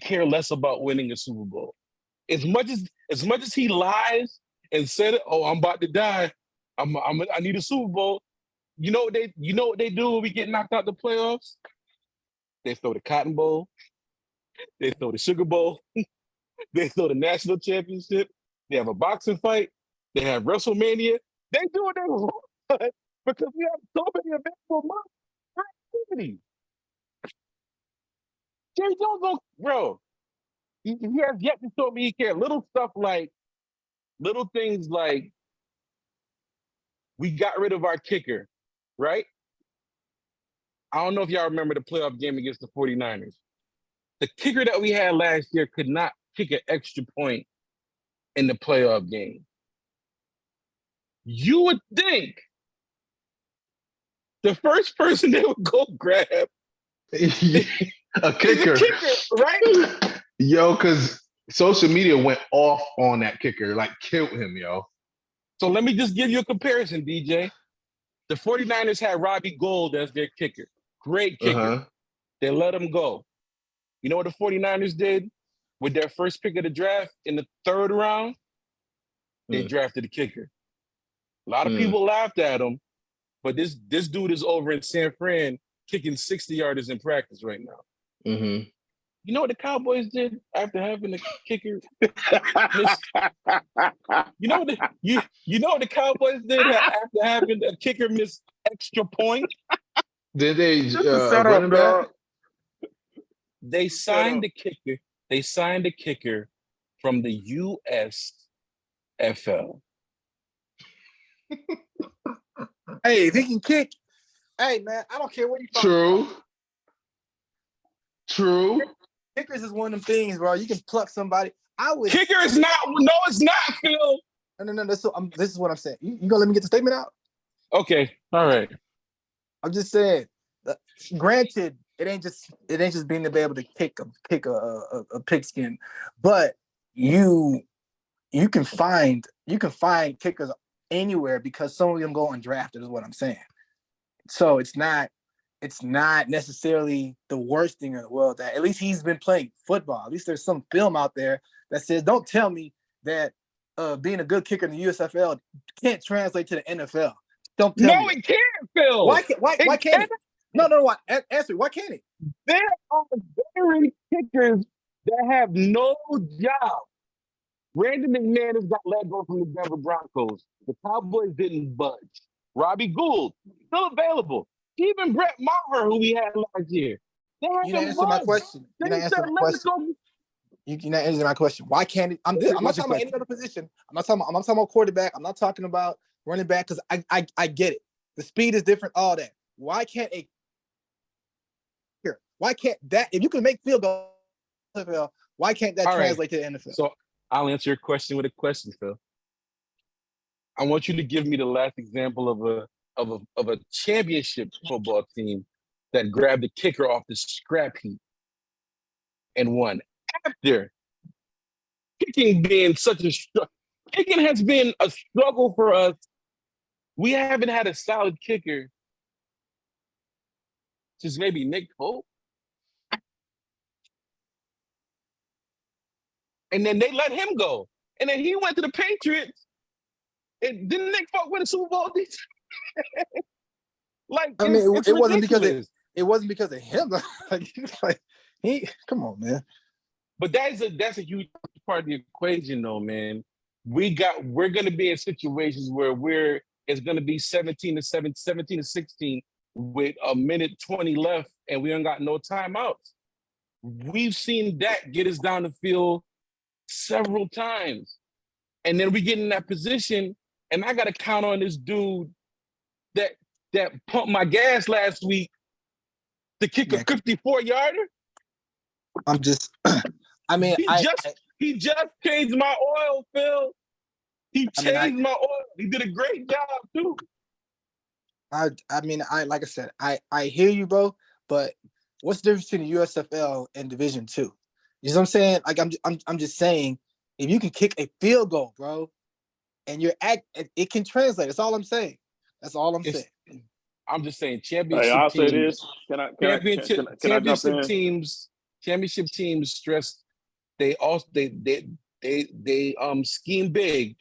care less about winning a Super Bowl. As much as he lies and said, "Oh, I'm about to die. I need a Super Bowl." You know what they do when we get knocked out the playoffs? They throw the Cotton Bowl. They throw the Sugar Bowl. They throw the National Championship. They have a boxing fight. They have WrestleMania. They do it because we have so many available months for activity. Jerry Jones don't, bro. He has yet to show me he cares. Little things like we got rid of our kicker, right? I don't know if y'all remember the playoff game against the 49ers. The kicker that we had last year could not kick an extra point in the playoff game. You would think the first person they would go grab a kicker, right? Yo, because social media went off on that kicker, like killed him, yo. So let me just give you a comparison, DJ. The 49ers had Robbie Gould as their kicker. Great kicker. Uh-huh. They let him go. You know what the 49ers did with their first pick of the draft in the 3rd round? They drafted a kicker. A lot of people laughed at him, but this dude is over in San Fran kicking 60-yarders in practice right now. Mm-hmm. You know what the Cowboys did after having the kicker? You know what the Cowboys did after having a kicker miss extra point? Did they run him back? They signed the kicker. They signed a kicker from the USFL. Hey, if he can kick, hey man, I don't care what you talking about. True. Kickers is one of them things, bro. You can pluck somebody. Kicker is not. No, it's not, Phil. No. This is what I'm saying. You gonna let me get the statement out? Okay. All right. I'm just saying. Granted, it ain't just being to be able to kick a pigskin, but you can find kickers anywhere because some of them go undrafted. Is what I'm saying. So it's not necessarily the worst thing in the world that at least he's been playing football. At least there's some film out there that says, don't tell me that being a good kicker in the USFL can't translate to the NFL. Don't tell No, me. it can't, Phil. Why can't it? No. Why? Answer. Why can't it? There are very kickers that have no job. Brandon McManus got let go from the Denver Broncos. The Cowboys didn't budge. Robbie Gould, still available. Even Brett Maher, who we had last year. They You haven't didn't answer my budged. question. You They didn't said, answer my let us question. go. You're not answering my question. Why can't it? I'm not What's your talking about any other position. I'm not talking about quarterback. I'm not talking about running back because I get it. The speed is different, all that. Why can't a here? Why can't that? If you can make field goals, NFL, why can't that All right. translate to the NFL? So I'll answer your question with a question, Phil. I want you to give me the last example of a championship football team that grabbed the kicker off the scrap heap and won. After kicking being such a kicking has been a struggle for us. We haven't had a solid kicker since maybe Nick Folk. And then they let him go. And then he went to the Patriots. And didn't Nick Folk win a Super Bowl? Like, I mean, it's it wasn't because ridiculous. it wasn't because of him. like he, come on, man. But that's a huge part of the equation, though, man. We're gonna be in situations where it's gonna be 17 to 16 with a minute 20 left, and we ain't got no timeouts. We've seen that get us down the field several times. And then we get in that position, and I gotta count on this dude that pumped my gas last week to kick a 54-yarder. I'm just I mean, He just changed my oil, Phil. He changed my oil. He did a great job too. I mean, like I said, I hear you, bro. But what's the difference between the USFL and Division II? You know what I'm saying? Like I'm just saying, if you can kick a field goal, bro, and it can translate. That's all I'm saying. That's all I'm saying. I'm just saying, Hey, I'll say this. Can I championship jump in? championship teams stress. They also they scheme big,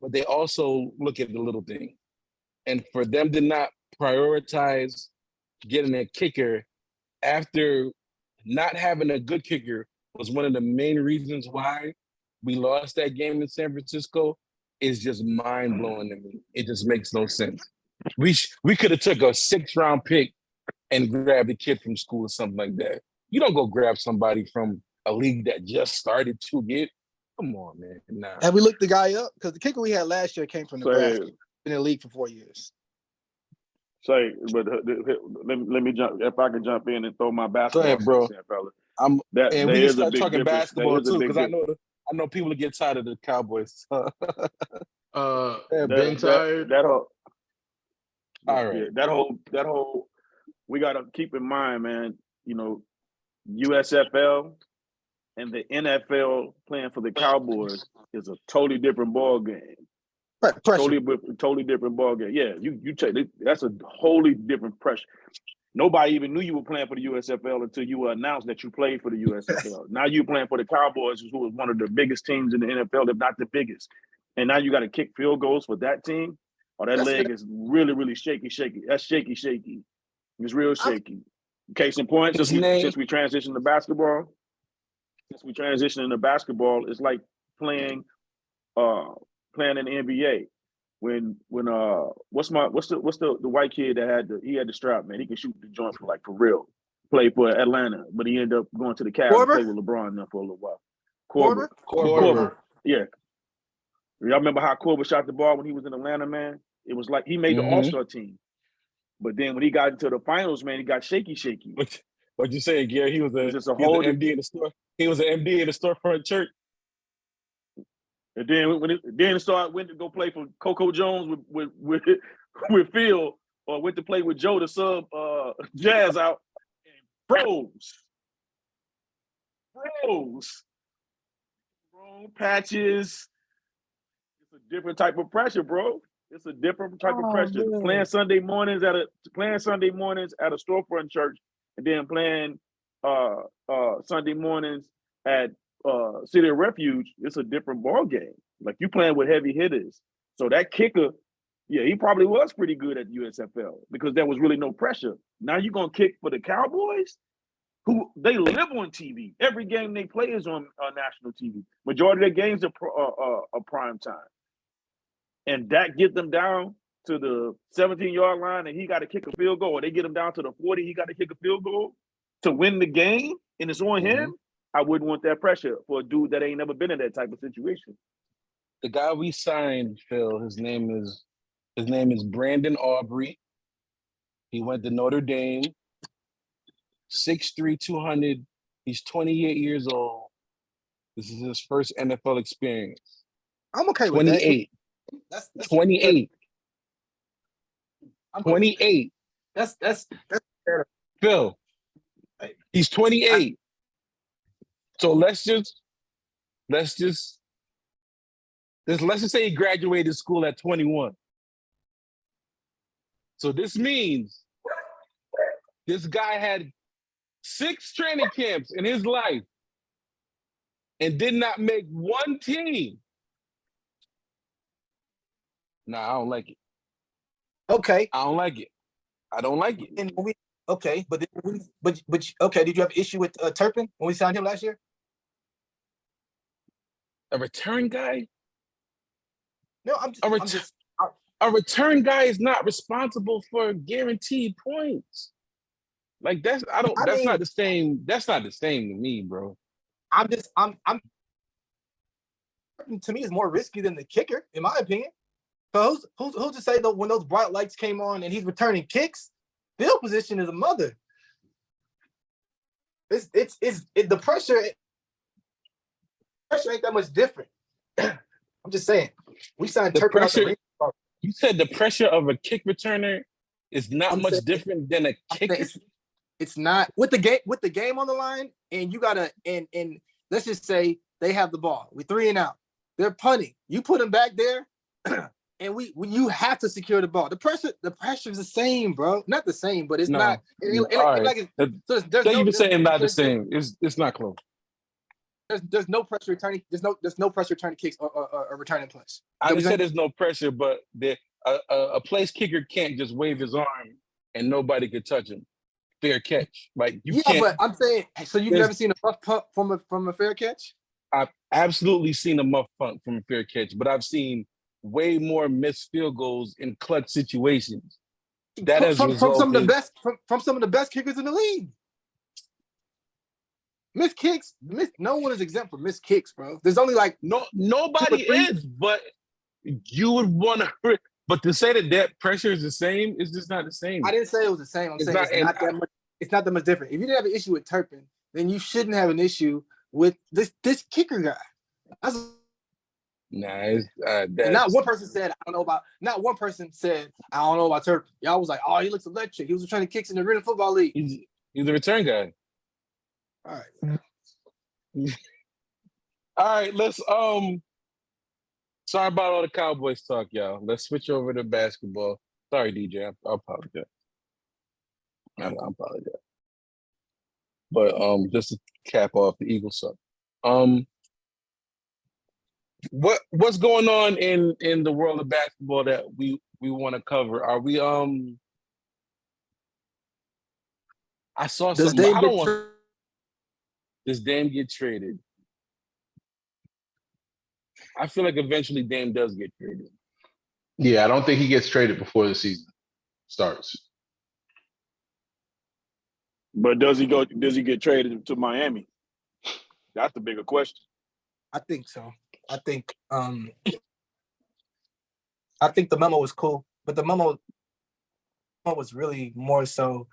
but they also look at the little thing. And for them to not prioritize getting a kicker after not having a good kicker was one of the main reasons why we lost that game in San Francisco is just mind-blowing to me. It just makes no sense. We could have took a 6th-round pick and grabbed a kid from school or something like that. You don't go grab somebody from a league that just started to get. Come on, man. Nah. Have we looked the guy up? Because the kicker we had last year came from Nebraska. Been in the league for 4 years. But let me jump. If I can jump in and throw my basketball. Go ahead, bro. In, and we can start talking basketball too, because I know people will get tired of the Cowboys. Ben tired. That whole. All right. Yeah, that whole. We got to keep in mind, man. You know, USFL and the NFL playing for the Cowboys is a totally different ball game. Right, totally different ball game. Yeah, you take that's a wholly different pressure. Nobody even knew you were playing for the USFL until you announced that you played for the USFL. Now you're playing for the Cowboys, who was one of the biggest teams in the NFL, if not the biggest. And now you got to kick field goals for that team. Oh, that leg is really, really shaky. That's shaky. It's real shaky. Case in point, since we transitioned to basketball, it's like playing in the NBA. When what's the white kid that had the strap, man? He can shoot the joint for real. Played for Atlanta, but he ended up going to the Cavs and played with LeBron now for a little while. Korver. Yeah. Y'all remember how Korver shot the ball when he was in Atlanta, man? It was like he made the All-Star team. But then when he got into the finals, man, he got shaky. What you saying, Gary? He was an MD in the store. He was an MD in the storefront church. And then went to go play for Coco Jones with Phil, or went to play with Joe to sub Jazz out, and froze. Wrong patches. It's a different type of pressure, bro. It's a different type of pressure. Man. Playing Sunday mornings at a storefront church, and then playing Sunday mornings at City of Refuge. It's a different ball game. Like you playing with heavy hitters. So that kicker, Yeah, he probably was pretty good at the USFL because there was really no pressure. Now you're gonna kick for the Cowboys, who they live on TV. Every game they play is on national TV. Majority of their games are prime time, and that gets them down to the 17-yard line, and he got to kick a field goal. Or they get him down to the 40, he got to kick a field goal to win the game, and it's on him. I wouldn't want that pressure for a dude that ain't never been in that type of situation. The guy we signed, Phil, his name is Brandon Aubrey. He went to Notre Dame. 6'3", 200. He's 28 years old. This is his first NFL experience. I'm okay with 28. that. That's 28. I'm 28. That's Phil, he's 28. So let's just say he graduated school at 21. So this means this guy had 6 training camps in his life and did not make one team. Nah, I don't like it. okay. I don't like it. I don't like it. And when okay. Did you have an issue with Turpin when we signed him last year? A return guy? No, A return guy is not responsible for guaranteed points. Like that's not the same. That's not the same to me, bro. I'm to me is more risky than the kicker, in my opinion. So who's to say that when those bright lights came on and he's returning kicks, field position is a mother. The pressure ain't that much different. I'm just saying. We signed Turpin out the ring. You said the pressure of a kick returner is not much different than a kicker. It's not with the game on the line, and you gotta and let's just say they have the ball. We 3 and out. They're punting. You put them back there, and you have to secure the ball. The pressure is the same, bro. Not the same, but it's not. You been saying not the same. It's not close. There's no pressure returning. There's no pressure returning kicks or returning plays. I said there's no pressure, but a place kicker can't just wave his arm and nobody could touch him. Fair catch, like you can't. But I'm saying, so you've never seen a muff punt from a fair catch? I've absolutely seen a muff punt from a fair catch, but I've seen way more missed field goals in clutch situations. That has from some of the best kickers in the league. Missed kicks. No one is exempt from missed kicks, bro. There's only like nobody is, but you would want to. But to say that pressure is the same, it's just not the same. I didn't say it was the same. I'm saying it's not that much different. If you didn't have an issue with Turpin, then you shouldn't have an issue with this kicker guy. Not one person said I don't know about. Not one person said I don't know about Turpin. Y'all was like, oh, he looks electric. He was returning kicks in the Arena Football League. He's a return guy. All right. All right. Let's Sorry about all the Cowboys talk, y'all. Let's switch over to basketball. Sorry, DJ. I apologize. I apologize. But just to cap off the Eagles stuff. What's going on in the world of basketball that we want to cover? Are we I saw something. Does Dame get traded? I feel like eventually Dame does get traded. Yeah, I don't think he gets traded before the season starts. But does he get traded to Miami? That's the bigger question. I think so. I think the memo was cool, but the memo was really more so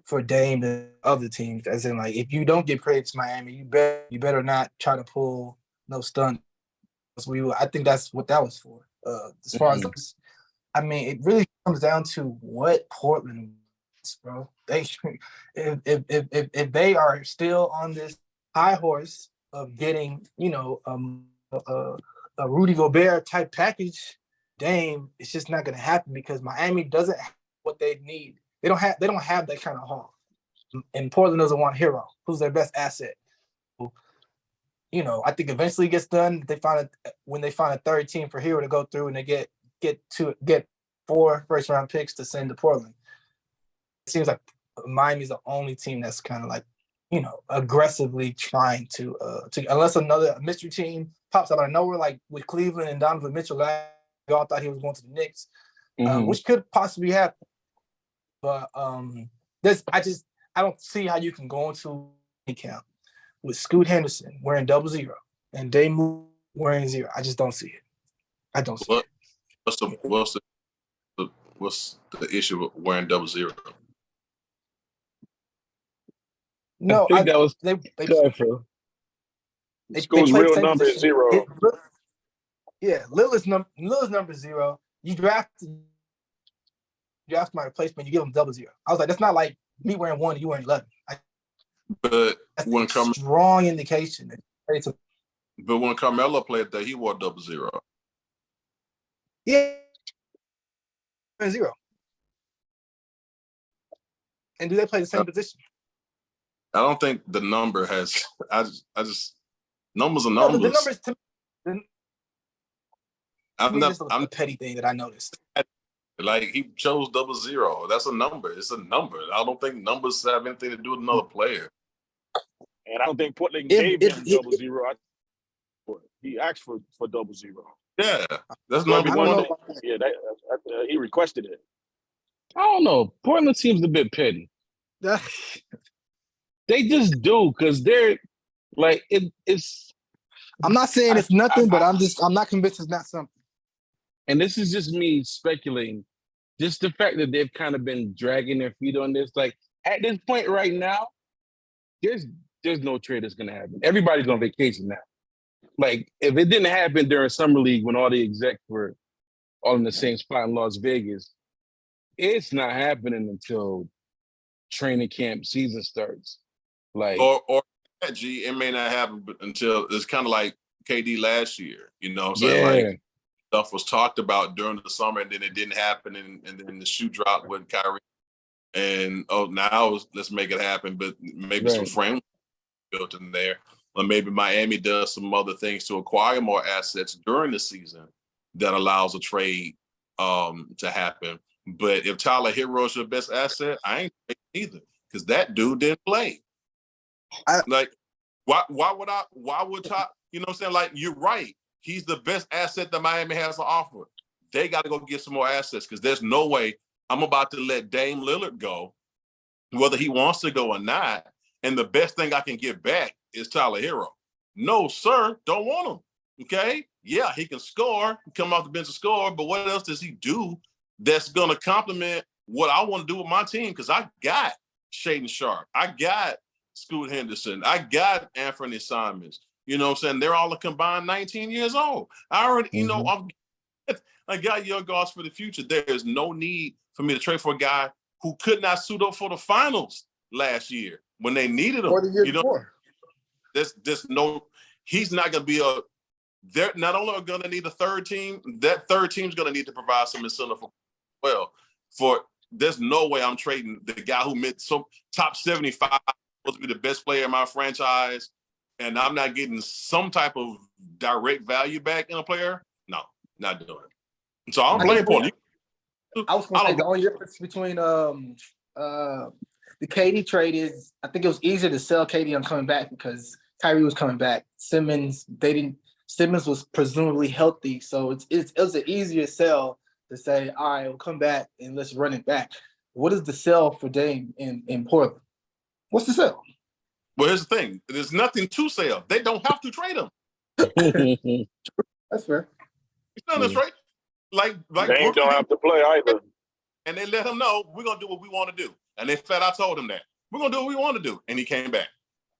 for Dame than other teams. As in, like, if you don't get traded to Miami, you better not try to pull no stunt. I think that's what that was for. As far as, I mean, it really comes down to what Portland wants, bro. If they are still on this high horse of getting, a Rudy Gobert type package, Dame, it's just not going to happen because Miami doesn't have what they need. They don't have that kind of haul, and Portland doesn't want Hero, who's their best asset. I think eventually it gets done. When they find a third team for Hero to go through, and they get 4 first-round picks to send to Portland. It seems like Miami's the only team that's kind of like, aggressively trying to unless another mystery team pops up out of nowhere, like with Cleveland and Donovan Mitchell. We all thought he was going to the Knicks, which could possibly happen. But I don't see how you can go into a camp with Scoot Henderson wearing 00 and Dame wearing 0. I just don't see it. I don't see it. What's the issue with wearing 00? No, I think that was they Scoot's play the real same number is position. 0. Lillard's number 0. You draft my replacement, you give him 00. I was like, that's not like me wearing 1 and you wearing 11. But when strong indication. But when Carmelo played there, he wore 00. Yeah, 0. And do they play the same position? I don't think the number has. I just numbers are numbers. The numbers to me, I'm a petty thing that I noticed. Like he chose 00. That's a number. It's a number. I don't think numbers have anything to do with another player. And I don't think Portland gave him 00. He asked for 00. Yeah, that's So number 1. Yeah, he requested it. I don't know. Portland seems a bit petty. They just do because they're like it's. I'm not saying it's nothing, but I'm not convinced it's not something. And this is just me speculating. Just the fact that they've kind of been dragging their feet on this. Like at this point right now, there's no trade that's gonna happen. Everybody's on vacation now. Like if it didn't happen during summer league when all the execs were all in the same spot in Las Vegas, it's not happening until training camp season starts. Like or it may not happen until it's kind of like KD last year. You know what I'm saying? Like stuff was talked about during the summer and then it didn't happen and then the shoe dropped with Kyrie. And now let's make it happen, but maybe some framework built in there. Or maybe Miami does some other things to acquire more assets during the season that allows a trade to happen. But if Tyler Hero is your best asset, I ain't either because that dude didn't play. Why would Tyler, you know what I'm saying? Like, you're right. He's the best asset that Miami has to offer. They got to go get some more assets because there's no way I'm about to let Dame Lillard go, whether he wants to go or not. And the best thing I can get back is Tyler Hero. No, sir, don't want him. Okay? Yeah, he can score, come off the bench and score, but what else does he do that's going to complement what I want to do with my team? Because I got Shaedon Sharpe. I got Scoot Henderson. I got Anthony Simons. You know what I'm saying? They're all a combined 19 years old. I already, I got your guards for the future. There is no need for me to trade for a guy who could not suit up for the finals last year when they needed him. Or the year before. There's no, he's not going to be they're not only going to need a third team, that third team's going to need to provide some incentive there's no way I'm trading the guy who made some top 75, supposed to be the best player in my franchise, and I'm not getting some type of direct value back in a player. No, not doing it. So I'm playing Portland. I was going to say the only difference between the KD trade is I think it was easier to sell KD on coming back because Kyrie was coming back. Simmons was presumably healthy, so it was an easier sell to say, all right, we'll come back and let's run it back. What is the sell for Dame in Portland? What's the sell? Well, here's the thing. There's nothing to sell. They don't have to trade him. That's fair. That's right. Like Dame don't have to play either. And they let him know we're gonna do what we want to do. And in fact, I told him that we're gonna do what we want to do. And he came back.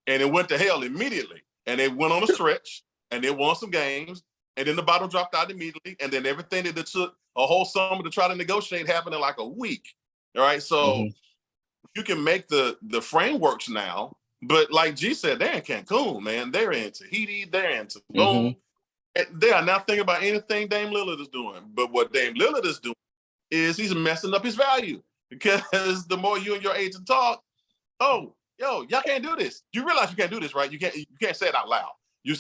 And it went to hell immediately. And they went on a stretch and they won some games. And then the bottom dropped out immediately. And then everything that it took a whole summer to try to negotiate happened in like a week. All right. So you can make the frameworks now. But like G said, they're in Cancun, man. They're in Tahiti. They're in Tulum. They are not thinking about anything Dame Lillard is doing. But what Dame Lillard is doing is he's messing up his value. Because the more you and your agent talk, y'all can't do this. You realize you can't do this, right? You can't say it out loud. You're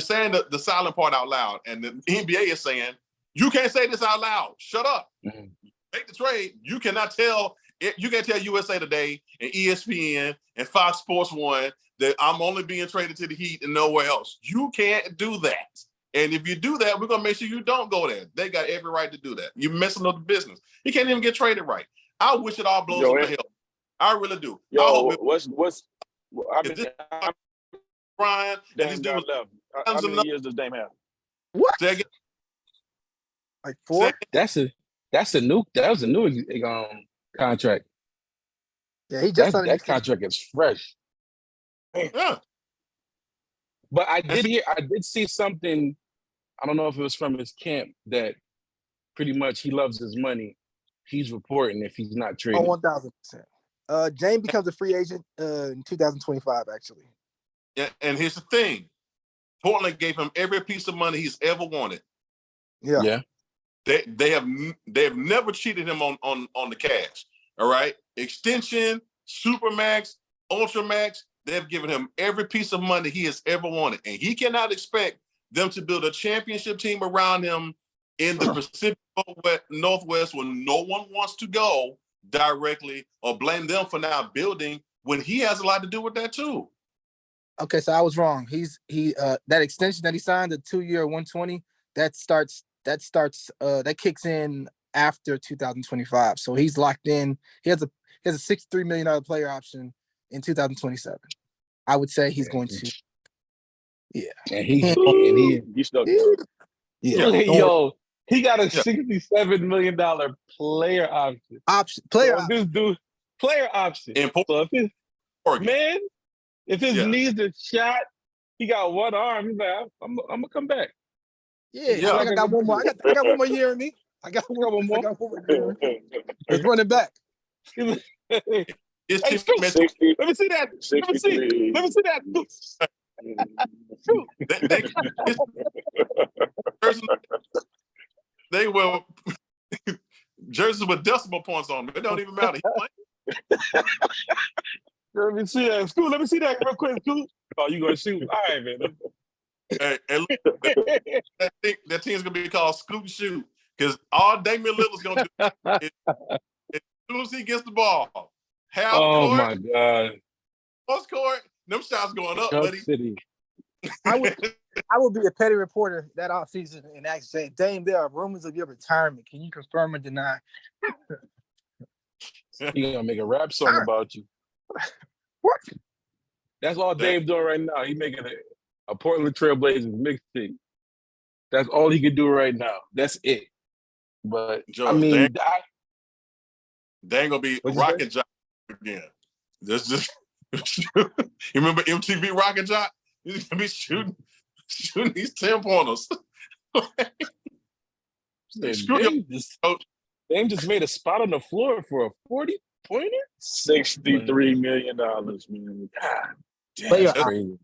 saying the silent part out loud. And the NBA is saying, You can't say this out loud. Shut up. Mm-hmm. Make the trade. You cannot tell. You can't tell USA Today and ESPN and Fox Sports 1 that I'm only being traded to the Heat and nowhere else. You can't do that. And if you do that, we're going to make sure you don't go there. They got every right to do that. You're messing up the business. He can't even get traded right. I wish it all blows up the hill. I really do. Yo, Brian, and this dude left. How many years does Dame have? What? Second, Like 4? That was a new contract. Yeah, he just That contract is fresh. yeah. But I did see something. I don't know if it was from his camp that pretty much he loves his money. He's reporting if he's not traded. 1,000%. James becomes a free agent in 2025, actually. Yeah, and here's the thing. Portland gave him every piece of money he's ever wanted. Yeah. They have never cheated him on the cash. All right. Extension, Supermax, Ultramax, they've given him every piece of money he has ever wanted. And he cannot expect them to build a championship team around him in the Pacific Northwest where no one wants to go directly or blame them for not building when he has a lot to do with that too. Okay, so I was wrong. That extension that he signed, the 2-year 120, that kicks in after 2025. So he's locked in. He has a $63 million player option in 2027. I would say he's going to. Yeah. And he's stuck. Yeah. Yo, he got a $67 million player option. Player so this dude, player option. So if his knees are shot, he got one arm. He's like, I'm gonna come back. Yeah. I got one more. I got one more year in me. I got one more year. Let's run it back. Hey, Scoop, let me see that. Let me see that. They will jerseys with decimal points on them. It don't even matter. Let me see that. Scoop, let me see that real quick, Scoop. Oh, you gonna shoot? All right, man. Hey, that team's gonna be called Scoop and Shoot because all Damian Lillard's gonna do is as soon as he gets the ball, half court, my God, post court, them shots going up, Chuck buddy. City. I would be a petty reporter that offseason and actually say, Dame, there are rumors of your retirement. Can you confirm or deny? He gonna make a rap song about you. What? That's all Dame's doing right now. He making a Portland Trailblazers mixtape. That's all he can do right now. That's it. But George, I mean, they ain't gonna be Rocket Jock again. That's just you remember MTV Rocket Jock? He's gonna be shooting these 10-pointers. Dame just made a spot on the floor for a 40-pointer? $63 million, man. God damn, that's crazy.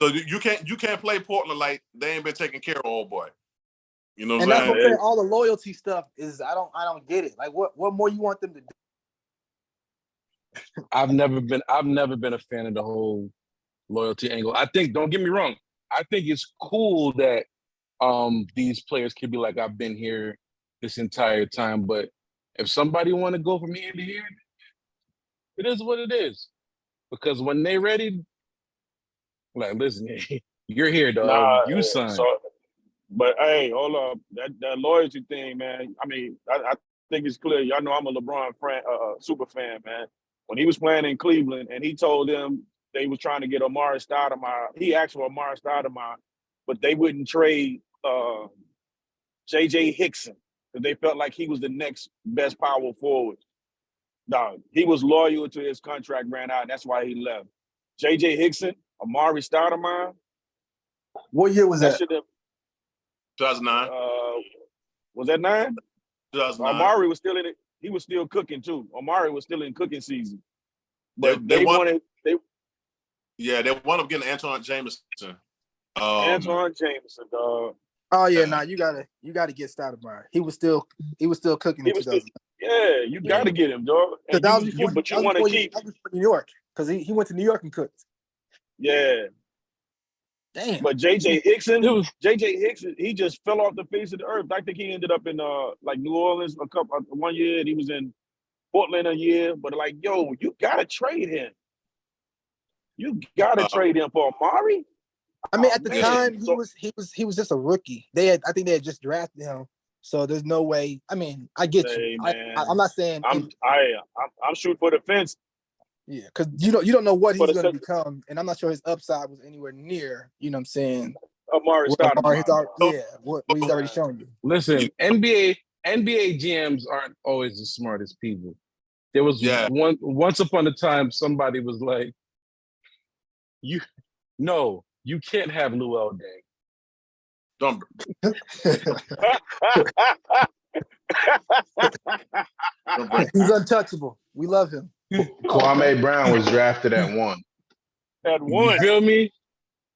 So you can't play Portland like they ain't been taking care of old boy. You know what I'm saying? saying? That's okay. All the loyalty stuff is I don't get it. Like what more you want them to do? I've never been a fan of the whole loyalty angle. I think, don't get me wrong, I think it's cool that these players can be like, I've been here this entire time, but if somebody want to go from here to here, it is what it is. Because when they ready, like, listen, you're here, dog. You signed. But hey, hold up, that loyalty thing, man. I mean, I think it's clear. Y'all know I'm a LeBron super fan, man. When he was playing in Cleveland, and he told them they was trying to get Amari Stoudemire. He asked for Amari Stoudemire, but they wouldn't trade J.J. Hickson because they felt like he was the next best power forward. Dog, he was loyal to his contract ran out. And that's why he left. J.J. Hickson, Amari Stoudemire. What year was that? 2009. Was that 9? 2009. Amari was still in it. He was still cooking too. Amari was still in cooking season. But they wanted. They wound up getting Antoine Jameson. Antoine Jameson, dog. Oh yeah, you gotta get Stoudemire. He was still cooking in 2000. Yeah, you gotta get him, dog. But you want to keep New York because he went to New York and cooked. Yeah. Damn. But JJ Hickson, It was he just fell off the face of the earth. I think he ended up in like New Orleans one year, and he was in Portland a year. But like, yo, you gotta trade him. You gotta trade him for Amari. I mean, at the man. time, So- he was just a rookie. I think they had just drafted him, so there's no way. I mean, I get Hey, you. man. I'm not saying I'm shooting for the fence. yeah, because you don't know what For he's the going to sec- become, and I'm not sure his upside was anywhere near. You know what I'm saying? Amari What Stoudemire. what he's already shown you. listen. NBA GMs aren't always the smartest people. There was once upon a time somebody was like, you can't have Luol Deng. Don't bring He's untouchable. We love him. Kwame Brown was drafted at 1. At You one, feel me?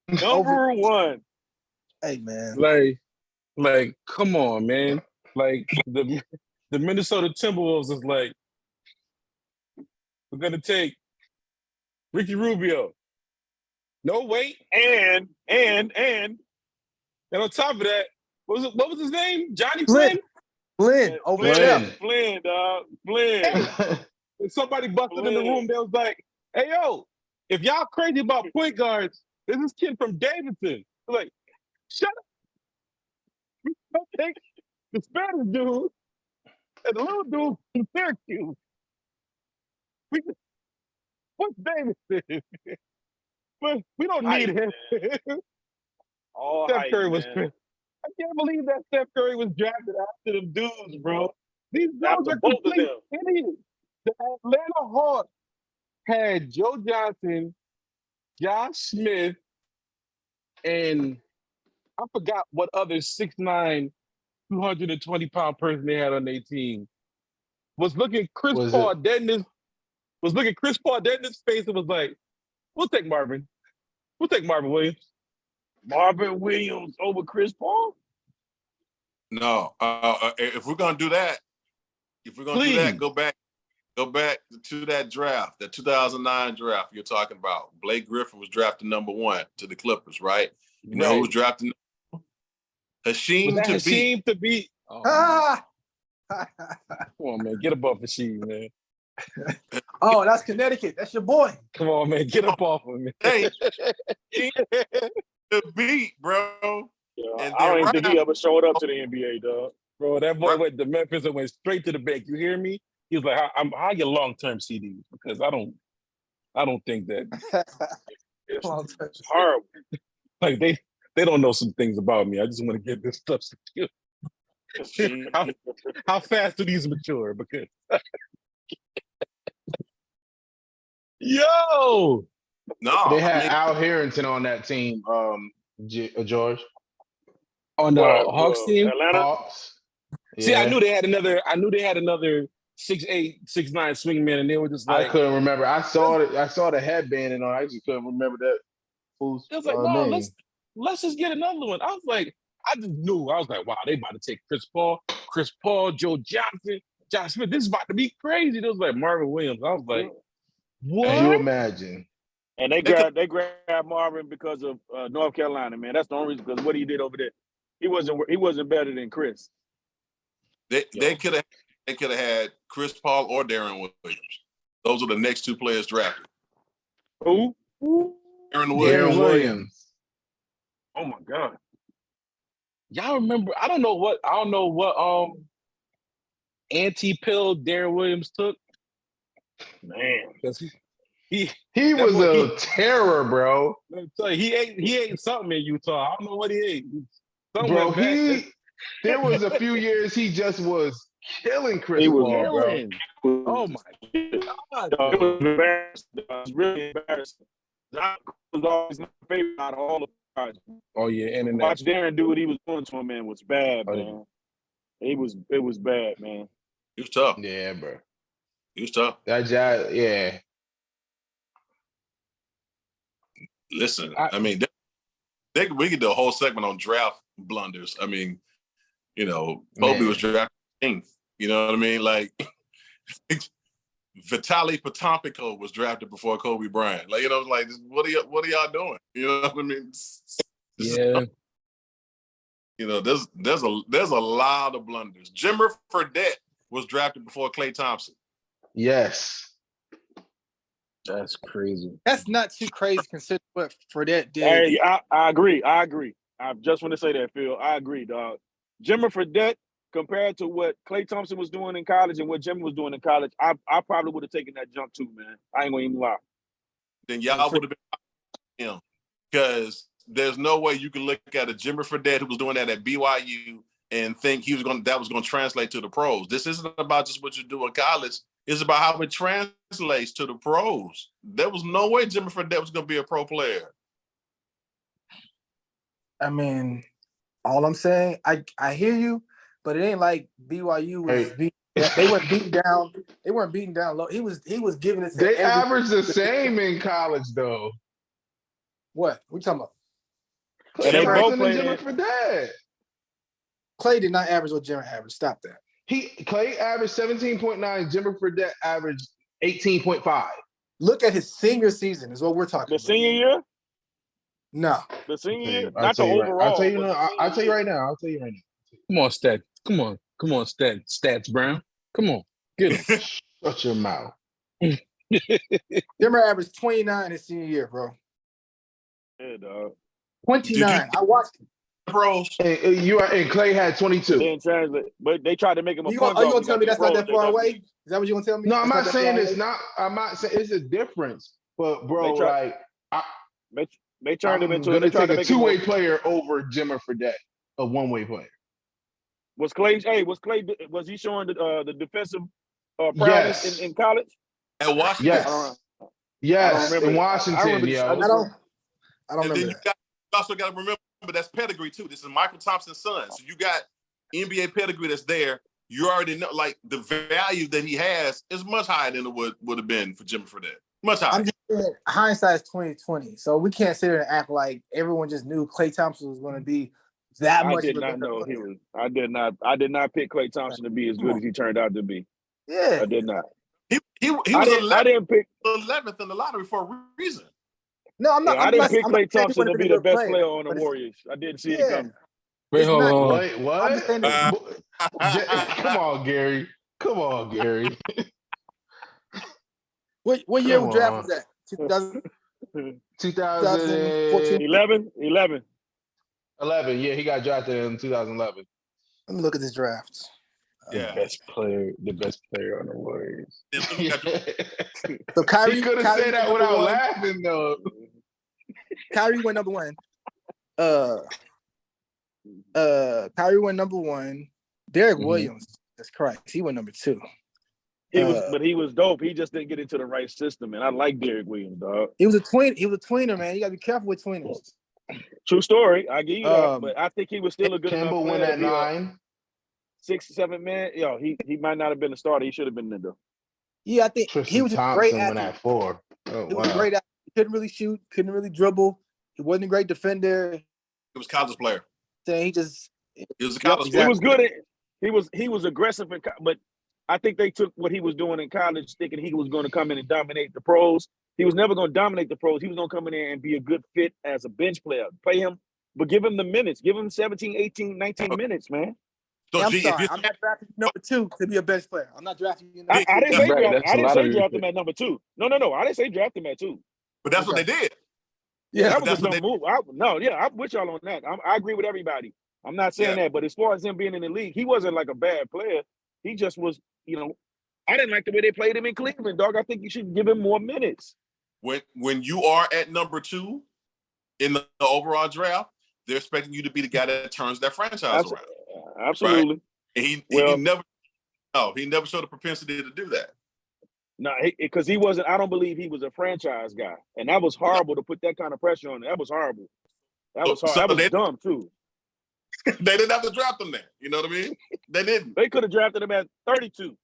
number one. Hey man, Like, come on, man. Like the Minnesota Timberwolves is like, we're gonna take Ricky Rubio. No, wait. And And on top of that, what was his name? Johnny Flynn. Flynn? Over Flynn. Steph. Flynn, dog. Flynn. And somebody busted in the Flynn. room that was like, hey, yo, if y'all crazy about point guards, there's this kid from Davidson. Like, shut up. We don't take the Spanish dude and the little dude from Syracuse. What's Davidson? But we don't need him. All Steph hype, Curry was man. pissed. I can't believe that Steph Curry was drafted after them dudes, bro. These dudes After are both of complete them. idiots. The Atlanta Hawks had Joe Johnson, Josh Smith, and I forgot what other 6'9", 220-pound person they had on their team. Was looking Chris Paul dead in his face and was like, we'll take Marvin. We'll take Marvin Williams. Marvin Williams over Chris Paul? No. If we're gonna do that, go back to that draft, that 2009 draft you're talking about. Blake Griffin was drafted number 1 to the Clippers, right? You know who was drafted? Hasheem to beat. Oh, come on, man. Get up off Hasheem, man. Oh, that's Connecticut. That's your boy. Come on, man. Get up off of me. Hey, to beat, bro. Yeah, And I don't then even think he ever showed up to the NBA, dog. Bro, that boy went to Memphis and went straight to the bank. You hear me? He was like, "How your long-term CDs?" Because I don't think that It's horrible. like they don't know some things about me. I just want to get this stuff secure. How fast do these mature? Because yo, no, They had Al Harrington on that team, George. on the Hawks team. Atlanta. Hawks. See, I knew they had another 6'8", 6'9" swingman, and they were just I like, couldn't remember. I saw the headband and all. I just couldn't remember that fool's it was like, no, name. let's just get another one. I was like, I just knew. I was like, wow, they about to take Chris Paul, Joe Johnson, Josh Smith. This is about to be crazy. It was like Marvin Williams. I was like, what? Can you imagine? And they grabbed Marvin because of North Carolina, man. That's the only reason, because what he did over there. He wasn't better than Chris. They could have had Chris Paul or Darren Williams. Those are the next 2 players drafted. Who? Darren Williams. Darren Williams. Oh my God. Y'all remember? I don't know what anti-pill Darren Williams took. Man. Because he was a terror, bro. let me tell you, he ate something in Utah. I don't know what he ate. Bro, there was a few years he just was killing Chris He was Paul, bro. killing. Oh my God. It was embarrassing. It was really embarrassing. I was always my favorite out of all the guys. Oh yeah, and Watch Darren do what he was doing to him, man, was bad, man. It was bad, man. He was tough. Yeah, bro. He was tough. That job, yeah. Listen, I mean, we could do a whole segment on draft blunders. I mean, you know, Kobe was drafted 10th. You know what I mean? Like, Vitaly Potapenko was drafted before Kobe Bryant. Like, you know, like, what are y'all doing? You know what I mean? Yeah. You know, there's a lot of blunders. Jimmer Fredette was drafted before Klay Thompson. Yes. That's crazy. That's not too crazy considering what Fredette did. Hey, I agree. I just want to say that, Phil. I agree, dog. Jimmer Fredette, compared to what Klay Thompson was doing in college and what Jimmer was doing in college, I probably would have taken that jump too, man. I ain't gonna even lie. Then y'all would have been him, because there's no way you can look at a Jimmer Fredette who was doing that at BYU and think that was going to translate to the pros. This isn't about just what you do in college. It's about how it translates to the pros. There was no way Jimmer Fredette was going to be a pro player. I mean, all I'm saying, I hear you, but it ain't like BYU was they weren't beating down. They weren't beating down low. He was giving it. They averaged the same in college, though. What we talking about? And they Clay both Thompson and played Jimmer Fredette. Klay did not average what Jimmer averaged. Stop that. Clay averaged 17.9. Jimmer Fredette averaged 18.5. Look at his senior season. Is what we're talking the about. senior year. No, The senior year, I'll not the tell you overall. I'll tell you but no. the I'll tell you senior right now. I'll tell you right now. Come on, Stats. Come on, Stats Brown. Come on, get him. Shut your mouth. Jimmer averaged 29 his senior year, bro. year. Yeah, dog. 29. I watched him. Pros. And Clay had 22. Then translate, but they tried to make him a Are you point gonna guard. tell me that's not that far away? Is that what you gonna tell me? No, I'm That's not saying that it's far away? not. I'm not saying it's a difference. But bro, They turned him I'm into. gonna They tried take to a make him two-way player over Jimmer Fredette, a one-way player. Was Clay? Hey, was Clay? Was he showing the defensive prowess Yes. in college? At Washington. Yes. Yes, remember. in Washington. I yeah. I don't And remember then you that. also got to remember that's pedigree too. This is Michael Thompson's son. So you got NBA pedigree that's there. You already know, like, the value that he has is much higher than it would have been for Jimmer Fredette. Much higher. I'm just saying, hindsight is 2020, so we can't sit there and act like everyone just knew Klay Thompson was going to be that I much. did of a not better know he player. was. I did not pick Klay Thompson to be as good as he turned out to be. Yeah, I did not. He was I didn't pick. 11th in the lottery for a reason. no, I'm not. I didn't pick I'm not Klay saying he Thompson to would've be been a the good best player, player on the but it's- Warriors. I didn't see it Yeah. coming. Wait, It's hold not- on. Wait, what? I'm just saying Come on, Gary. Come on, Gary. What year Come draft on. was that? 2000, 2014. 11. 11. Yeah, he got drafted in 2011. Let me look at this draft. Yeah. The best player on the Warriors. Then look at So Kyrie, He couldn't Kyrie say that went number without one. laughing, though. Kyrie went number one. Kyrie went number one. Derek Mhm. Williams, that's correct. He went number two. But he was dope. He just didn't get into the right system, and I like Derek Williams, dog. He was a tweener, man. You gotta be careful with tweeners. True story. I give you that, but I think he was still a good enough Kemba player went to at be a 9. 6, 7 man. Yo, he might not have been a starter. He should have been in there. Yeah, I think he Tristan was just a great Thompson went athlete. at 4. Oh, He was a great athlete. He couldn't really shoot, couldn't really dribble. He wasn't a great defender. He was a college player. Saying he just He was a Yep, college He player. was good at. He was aggressive, but I think they took what he was doing in college, thinking he was going to come in and dominate the pros. He was never going to dominate the pros. He was going to come in there and be a good fit as a bench player. Play him, but give him the minutes. Give him 17, 18, 19 minutes, man. So, I'm G, sorry. if I'm not drafting you number 2 to be a bench player. I'm not drafting you. I didn't say Right, draft. that's I a didn't say lottery draft pick. him at number 2. No. I didn't say draft him at 2. but that's what Okay. they did. Yeah, That was that's a what dumb move. I'm with y'all on that. I agree with everybody. I'm not saying that, but as far as him being in the league, he wasn't like a bad player. He just was, I didn't like the way they played him in Cleveland, dog. I think you should give him more minutes. When you are at number 2 in the overall draft, they're expecting you to be the guy that turns that franchise around. Absolutely. And he Well- never showed a propensity to do that. No, because he wasn't. I don't believe he was a franchise guy, and that was horrible to put that kind of pressure on him. That was horrible. That was hard. So That was dumb too. They didn't have to draft him there. You know what I mean? They didn't. They could have drafted him at 32,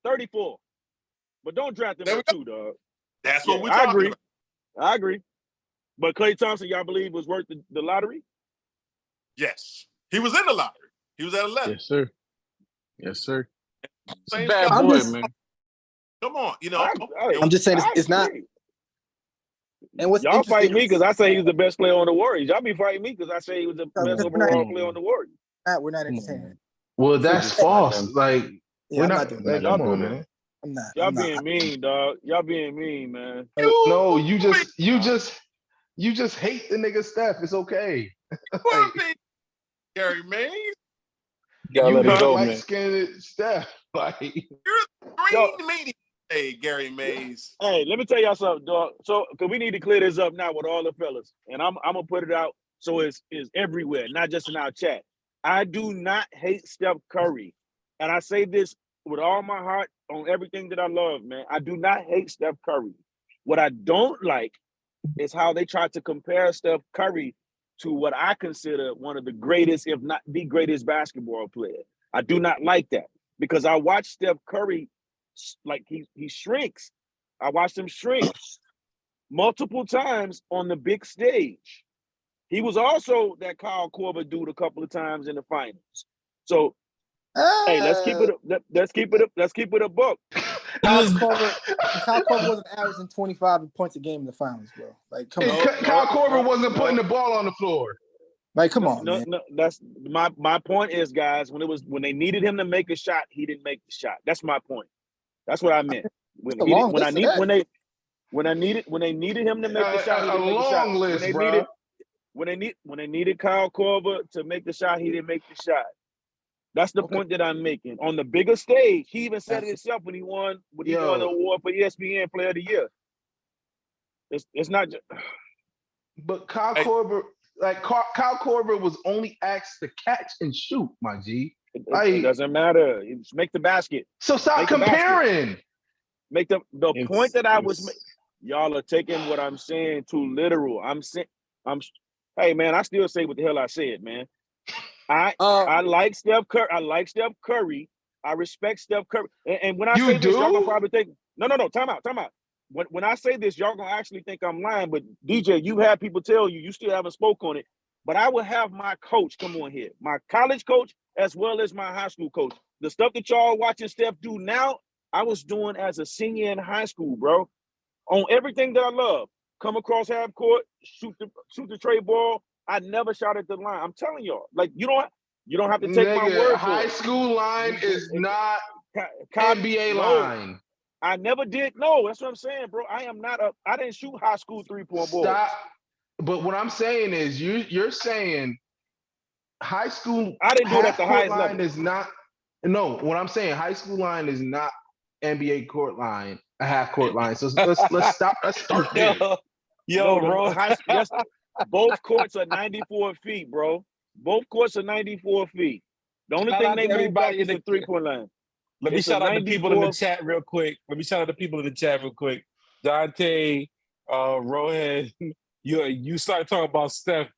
34, but don't draft him There we at 2, dog. That's what we're I talking agree. about. I agree. But Klay Thompson, y'all believe was worth the lottery? Yes. He was in the lottery. He was at 11. Yes, sir. Yes, sir. Same Bad stuff. boy, just- man. Come on. I'm just saying it's not. agree. And what's Y'all fight interesting me because I say he was the best player on the Warriors. Y'all be fighting me because I say he was the best because overall player on the Warriors. we're not Come entertaining. on. Well, So that's just not false. done. Like Yeah, we're I'm not. not doing Like, that. come on, man. I'm not. Y'all I'm not. being mean, dog. Y'all being mean, man. No, you just hate the nigga Steph. It's okay. Like, Gary Mays, You gotta you let it hate go, light man. skinned Steph. Like, you're Yo, green media. Hey, Gary Mays. hey, let me tell y'all something, dog. So, cause we need to clear this up now with all the fellas, and I'm gonna put it out so it's everywhere, not just in our chat. I do not hate Steph Curry, and I say this with all my heart on everything that I love, man. I do not hate Steph Curry. What I don't like is how they try to compare Steph Curry to what I consider one of the greatest, if not the greatest, basketball player. I do not like that because I watch Steph Curry like he shrinks. I watched him shrink multiple times on the big stage. He was also that Kyle Korver dude a couple of times in the finals. So hey, let's keep it. Let's keep it. Let's keep it a book. Kyle Korver wasn't averaging 25 points a game in the finals, bro. Like, come on. Kyle Korver wasn't putting the ball on the floor. Like, come on, man. No, that's my point is, guys, when they needed him to make a shot, he didn't make the shot. That's my point. That's what I meant. When they needed him to make the shot, he didn't make the shot. Long list, bro. When they needed Kyle Korver to make the shot, he didn't make the shot. That's the point that I'm making. On the bigger stage, he even said it himself when he won the award for ESPN Player of the Year. It's not just. But Kyle Korver, Kyle Korver was only asked to catch and shoot, my G. It doesn't matter. Just make the basket. So stop comparing. Make the point that I was making. Y'all are taking what I'm saying too literal. Hey man, I still say what the hell I said, man. I like Steph Curry. I like Steph Curry. I respect Steph Curry. And when I say this, y'all gonna probably think, no. Time out. When I say this, y'all gonna actually think I'm lying. But DJ, you had people tell you still haven't spoke on it. But I would have my coach come on here, my college coach as well as my high school coach. The stuff that y'all watching Steph do now, I was doing as a senior in high school, bro. On everything that I love, come across half court, shoot the tray ball. I never shot at the line. I'm telling y'all, like you don't have to take my word for it. High school line is not NBA line. I never did. No, that's what I'm saying, bro. I didn't shoot high school 3-point balls. Stop. But what I'm saying is you're saying high school. I didn't do it at the highest line level. is not. No, what I'm saying, high school line is not NBA court line, a half court line. So let's stop. Let's start there. Bro. Both courts are 94 feet, bro. Both courts are 94 feet. The only thing they move back is the 3-point line. Let me shout out the people in the chat real quick. Dante, Rohan, you start talking about Steph.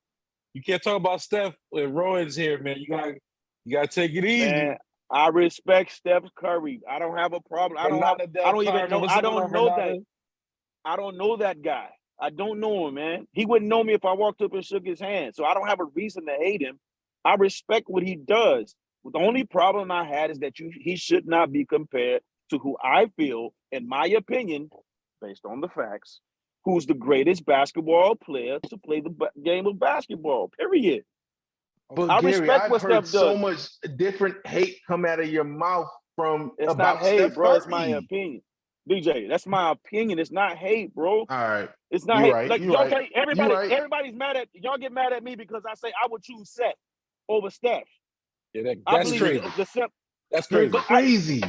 You can't talk about Steph when Rohan's here, man. You gotta take it easy. Man, I respect Steph Curry. I don't have a problem. I don't know that guy. I don't know him, man. He wouldn't know me if I walked up and shook his hand. So I don't have a reason to hate him. I respect what he does. But the only problem I had is that he should not be compared to who I feel, in my opinion, based on the facts, who's the greatest basketball player to play the game of basketball, period. But I Gary, respect I've what heard Steph so does. much different hate come out of your mouth from It's about not hate, Steph bro. Curry. It's my opinion. DJ, that's my opinion. It's not hate, bro. All right. It's not You're hate. right. Like You're y'all right. say, everybody's mad at y'all get mad at me because I say I would choose Seth over Steph. Yeah, That's crazy. That's crazy. You're crazy.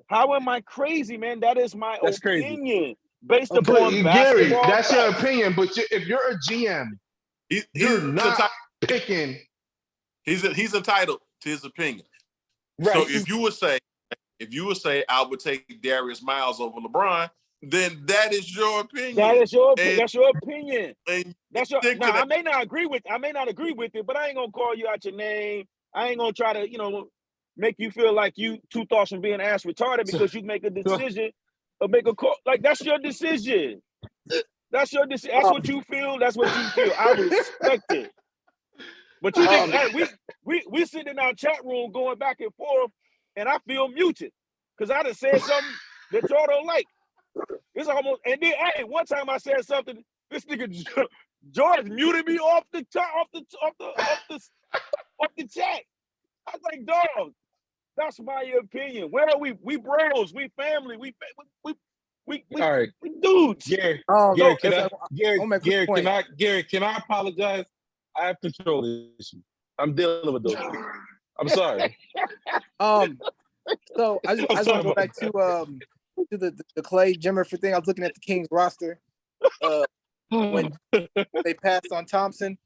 How am I crazy, man? That is my opinion based But upon Gary, basketball. that's your opinion. But if you're a GM, you're not picking. He's entitled to his opinion. Right. So if you would say I would take Darius Miles over LeBron, then that is your opinion. That's your opinion. I may not agree with it, but I ain't gonna call you out your name. I ain't gonna try to, make you feel like you 2 thoughts from being ass retarded because you make a decision or make a call. Like that's your decision. That's your decision. That's what you feel. That's what you feel. I respect it. But you think, hey, we sitting in our chat room going back and forth, and I feel muted because I done said something that y'all don't like. It's almost, and then, hey, one time I said something This nigga George muted me off the chat. I was like, dog, that's my opinion. Where are we? We bros, we family, we All right, dudes. Gary. Um, Gary, it's like, I'll make a quick point. Can I apologize? I have control issues. I'm dealing with those. I'm sorry. So I just want to go back to the Clay Jimmerford thing. I was looking at the Kings roster when they passed on Thompson.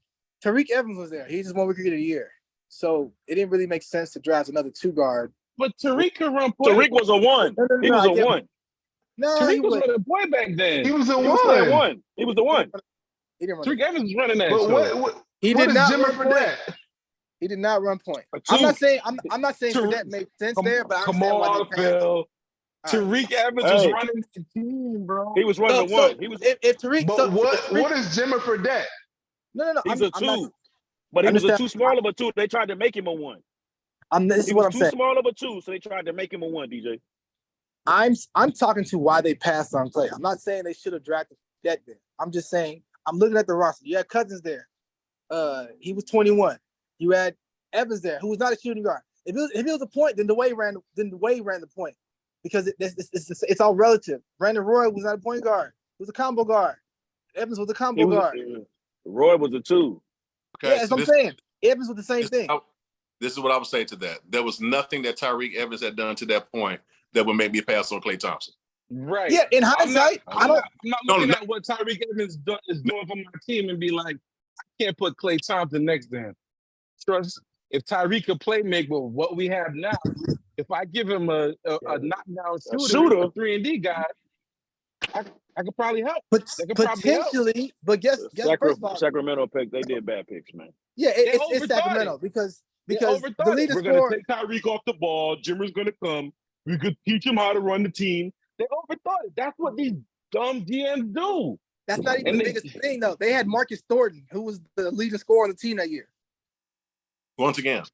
Tariq Evans was there. He just won Rookie of the Year. So it didn't really make sense to draft another 2 guard. But Tariq could run point. Tariq was a 1. He was a 1. No, Tariq was running point back then. He was a He was playing 1. 1. He was the 1. He didn't run. Tariq Evans was running that. But show. what He what did is not Jimmer run for point. that? He did not run point. A I'm 2. not saying Tariq- that made sense there, but I Come understand why on, they passed. Phil. All right. Tariq Evans was running the team, bro. He was running the 1. He was. If Tariq, But what is Jimmer for that? No. He's I'm a 2. not, But he was a understand. too small of a 2. They tried to make him a 1. this He is what was I'm too saying. small of a 2, so they tried to make him a 1. DJ. I'm talking to why they passed on Clay. I'm not saying they should have drafted that there. I'm just saying I'm looking at the roster. You had Cousins there. He was 21. You had Evans there, who was not a shooting guard. If it was a point, then the way ran the point because it's all relative. Brandon Roy was not a point guard. He was a combo guard. Evans was a combo guard. Roy was a 2. Okay, Yeah, that's what I'm saying. Evans was the same thing. This is what I would say to that. There was nothing that Tyreek Evans had done to that point that would make me pass on Klay Thompson. Right. Yeah, in hindsight, I'm not looking at what Tyreek Evans is doing for my team and be like, I can't put Klay Thompson next to him. Trust, if Tyreek could play make with what we have now, if I give him a knockdown shooter, a 3-and-D guy, I could probably help. But That could probably help. potentially, but guess first of all, Sacramento pick, they did bad picks, man. yeah, it's overthought Sacramento it. because They the overthought leader it. We're gonna scored. take Tyreek off the ball. Jimmer's gonna come. We could teach him how to run the team. They overthought it. That's what these dumb GMs do. That's not even the biggest thing, though. They had Marcus Thornton, who was the leading scorer on the team that year. Once again,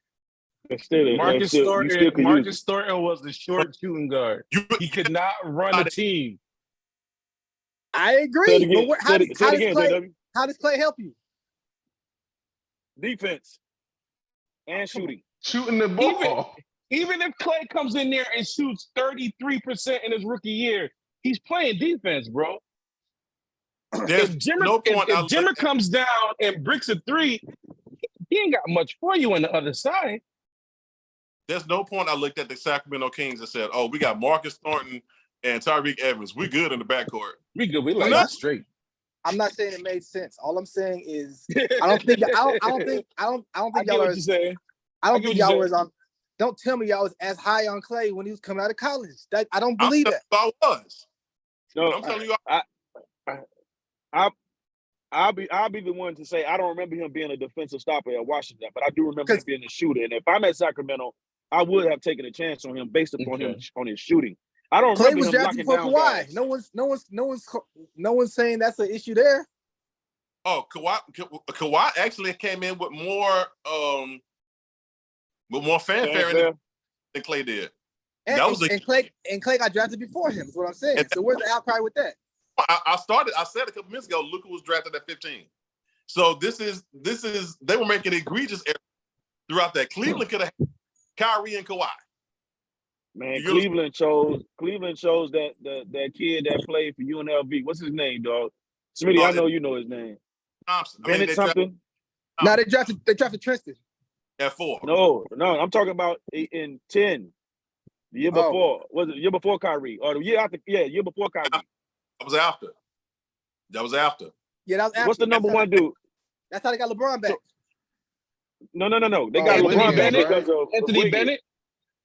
Marcus Thornton was the short shooting guard. He could not run a team. I agree. But how does Clay help you? Defense and shooting. Shooting the ball. Even if Clay comes in there and shoots 33% in his rookie year, he's playing defense, bro. If Jimmer comes down and bricks a 3, he ain't got much for you on the other side. There's no point I looked at the Sacramento Kings and said, oh, we got Marcus Thornton and Tyreek Evans. We good in the backcourt. We good. We like that straight. I'm not saying it made sense. All I'm saying is I don't think y'all was on. Don't tell me y'all was as high on Clay when he was coming out of college. I don't believe that. I was. No, I'm telling you. I'll be the one to say I don't remember him being a defensive stopper at Washington, but I do remember him being a shooter. And if I'm at Sacramento, I would have taken a chance on him based upon him on his shooting. I don't Clay remember was him drafted locking for down Kawhi. guys. No one's saying that's an issue there. Oh, Kawhi actually came in with more fanfare than Clay did. And Clay got drafted before him. Is what I'm saying. So where's the outcry with that? I said a couple minutes ago, Luka was drafted at 15. So this is they were making egregious errors throughout that. Cleveland could have had Kyrie and Kawhi. Man, Cleveland chose that kid that played for UNLV. What's his name, dog? Smitty, I know you know his name. Thompson. Bennett something. No, they drafted Tristan. At 4. No, I'm talking about in 10. The year before. Was it year before Kyrie? Or the year after? Yeah, year before Kyrie. That was after. Yeah, that was after. What's the number one dude? That's how they got LeBron back. No. They got LeBron back because of Anthony Bennett.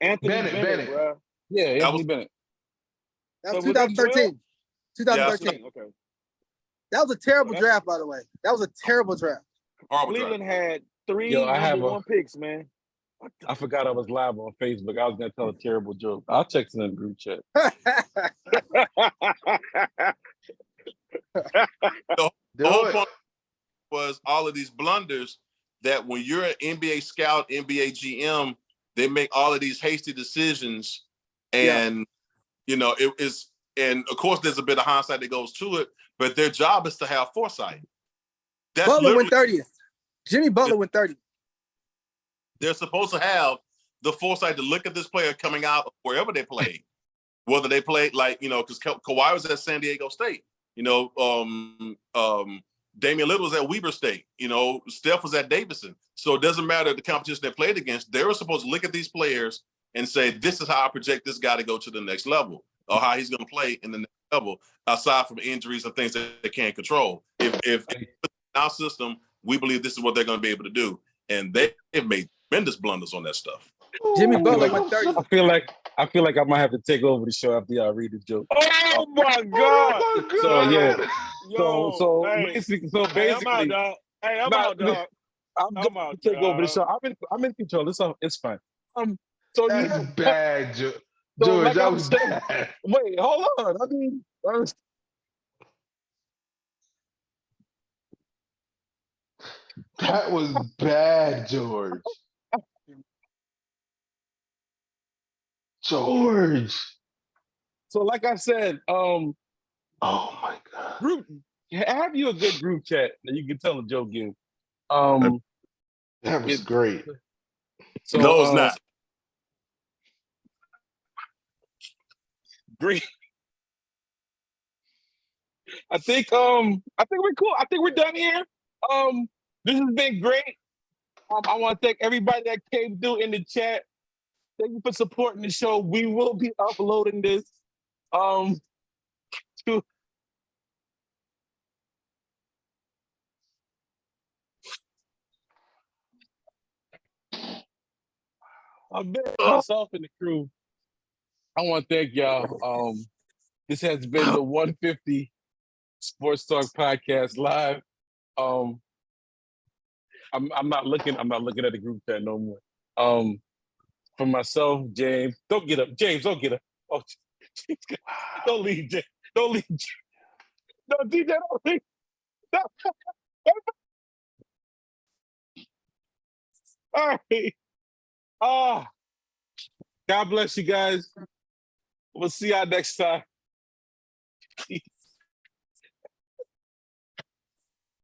Anthony Bennett, bro. Yeah, Anthony Bennett. That was 2013. 2013. Okay. That was a terrible draft, by the way. That was a terrible draft. Cleveland had 3 number 1 picks, man. I forgot I was live on Facebook. I was going to tell a terrible joke. I'll text in the group chat. The whole point was all of these blunders that when you're an NBA scout, NBA GM, they make all of these hasty decisions. And, you know, And of course, there's a bit of hindsight that goes to it, but their job is to have foresight. That's Butler literally went 30th. Jimmy Butler went 30th. they're supposed to have the foresight to look at this player coming out wherever they play, whether they play because Kawhi was at San Diego State, Damian Lillard was at Weber State, Steph was at Davidson. So it doesn't matter the competition they played against. They were supposed to look at these players and say, this is how I project this guy to go to the next level, or how he's going to play in the next level, aside from injuries and things that they can't control. If in our system, we believe this is what they're going to be able to do. And they've made tremendous blunders on that stuff. Jimmy I feel Butler like went 30th. I feel like I might have to take over the show after y'all read the joke. Oh my God! Oh my So yeah, God. Yo, so hey, basically, hey, I'm out, dog. Hey, I'm out, dog. I'm I'm going out, to take over the dog. show. I'm in control. It's fine. So That's bad, George. So George, like that I was was saying, bad. wait, hold on. I mean, That was bad, George. George. so like I said, Oh my God. group have you a good group chat that you can tell a joke in. That was it- great. So No, it's not. great. I think we're cool. I think we're done here. This has been great. I want to thank everybody that came through in the chat. Thank you for supporting the show. We will be uploading this to I'm myself and the crew. I want to thank y'all. This has been the 150 Sports Talk Podcast live. I'm not looking at the group chat no more. For myself, James, don't get up. James, don't get up. Oh, don't leave, James. Don't leave. No, DJ, don't leave. No. All right. God bless you guys. We'll see y'all next time.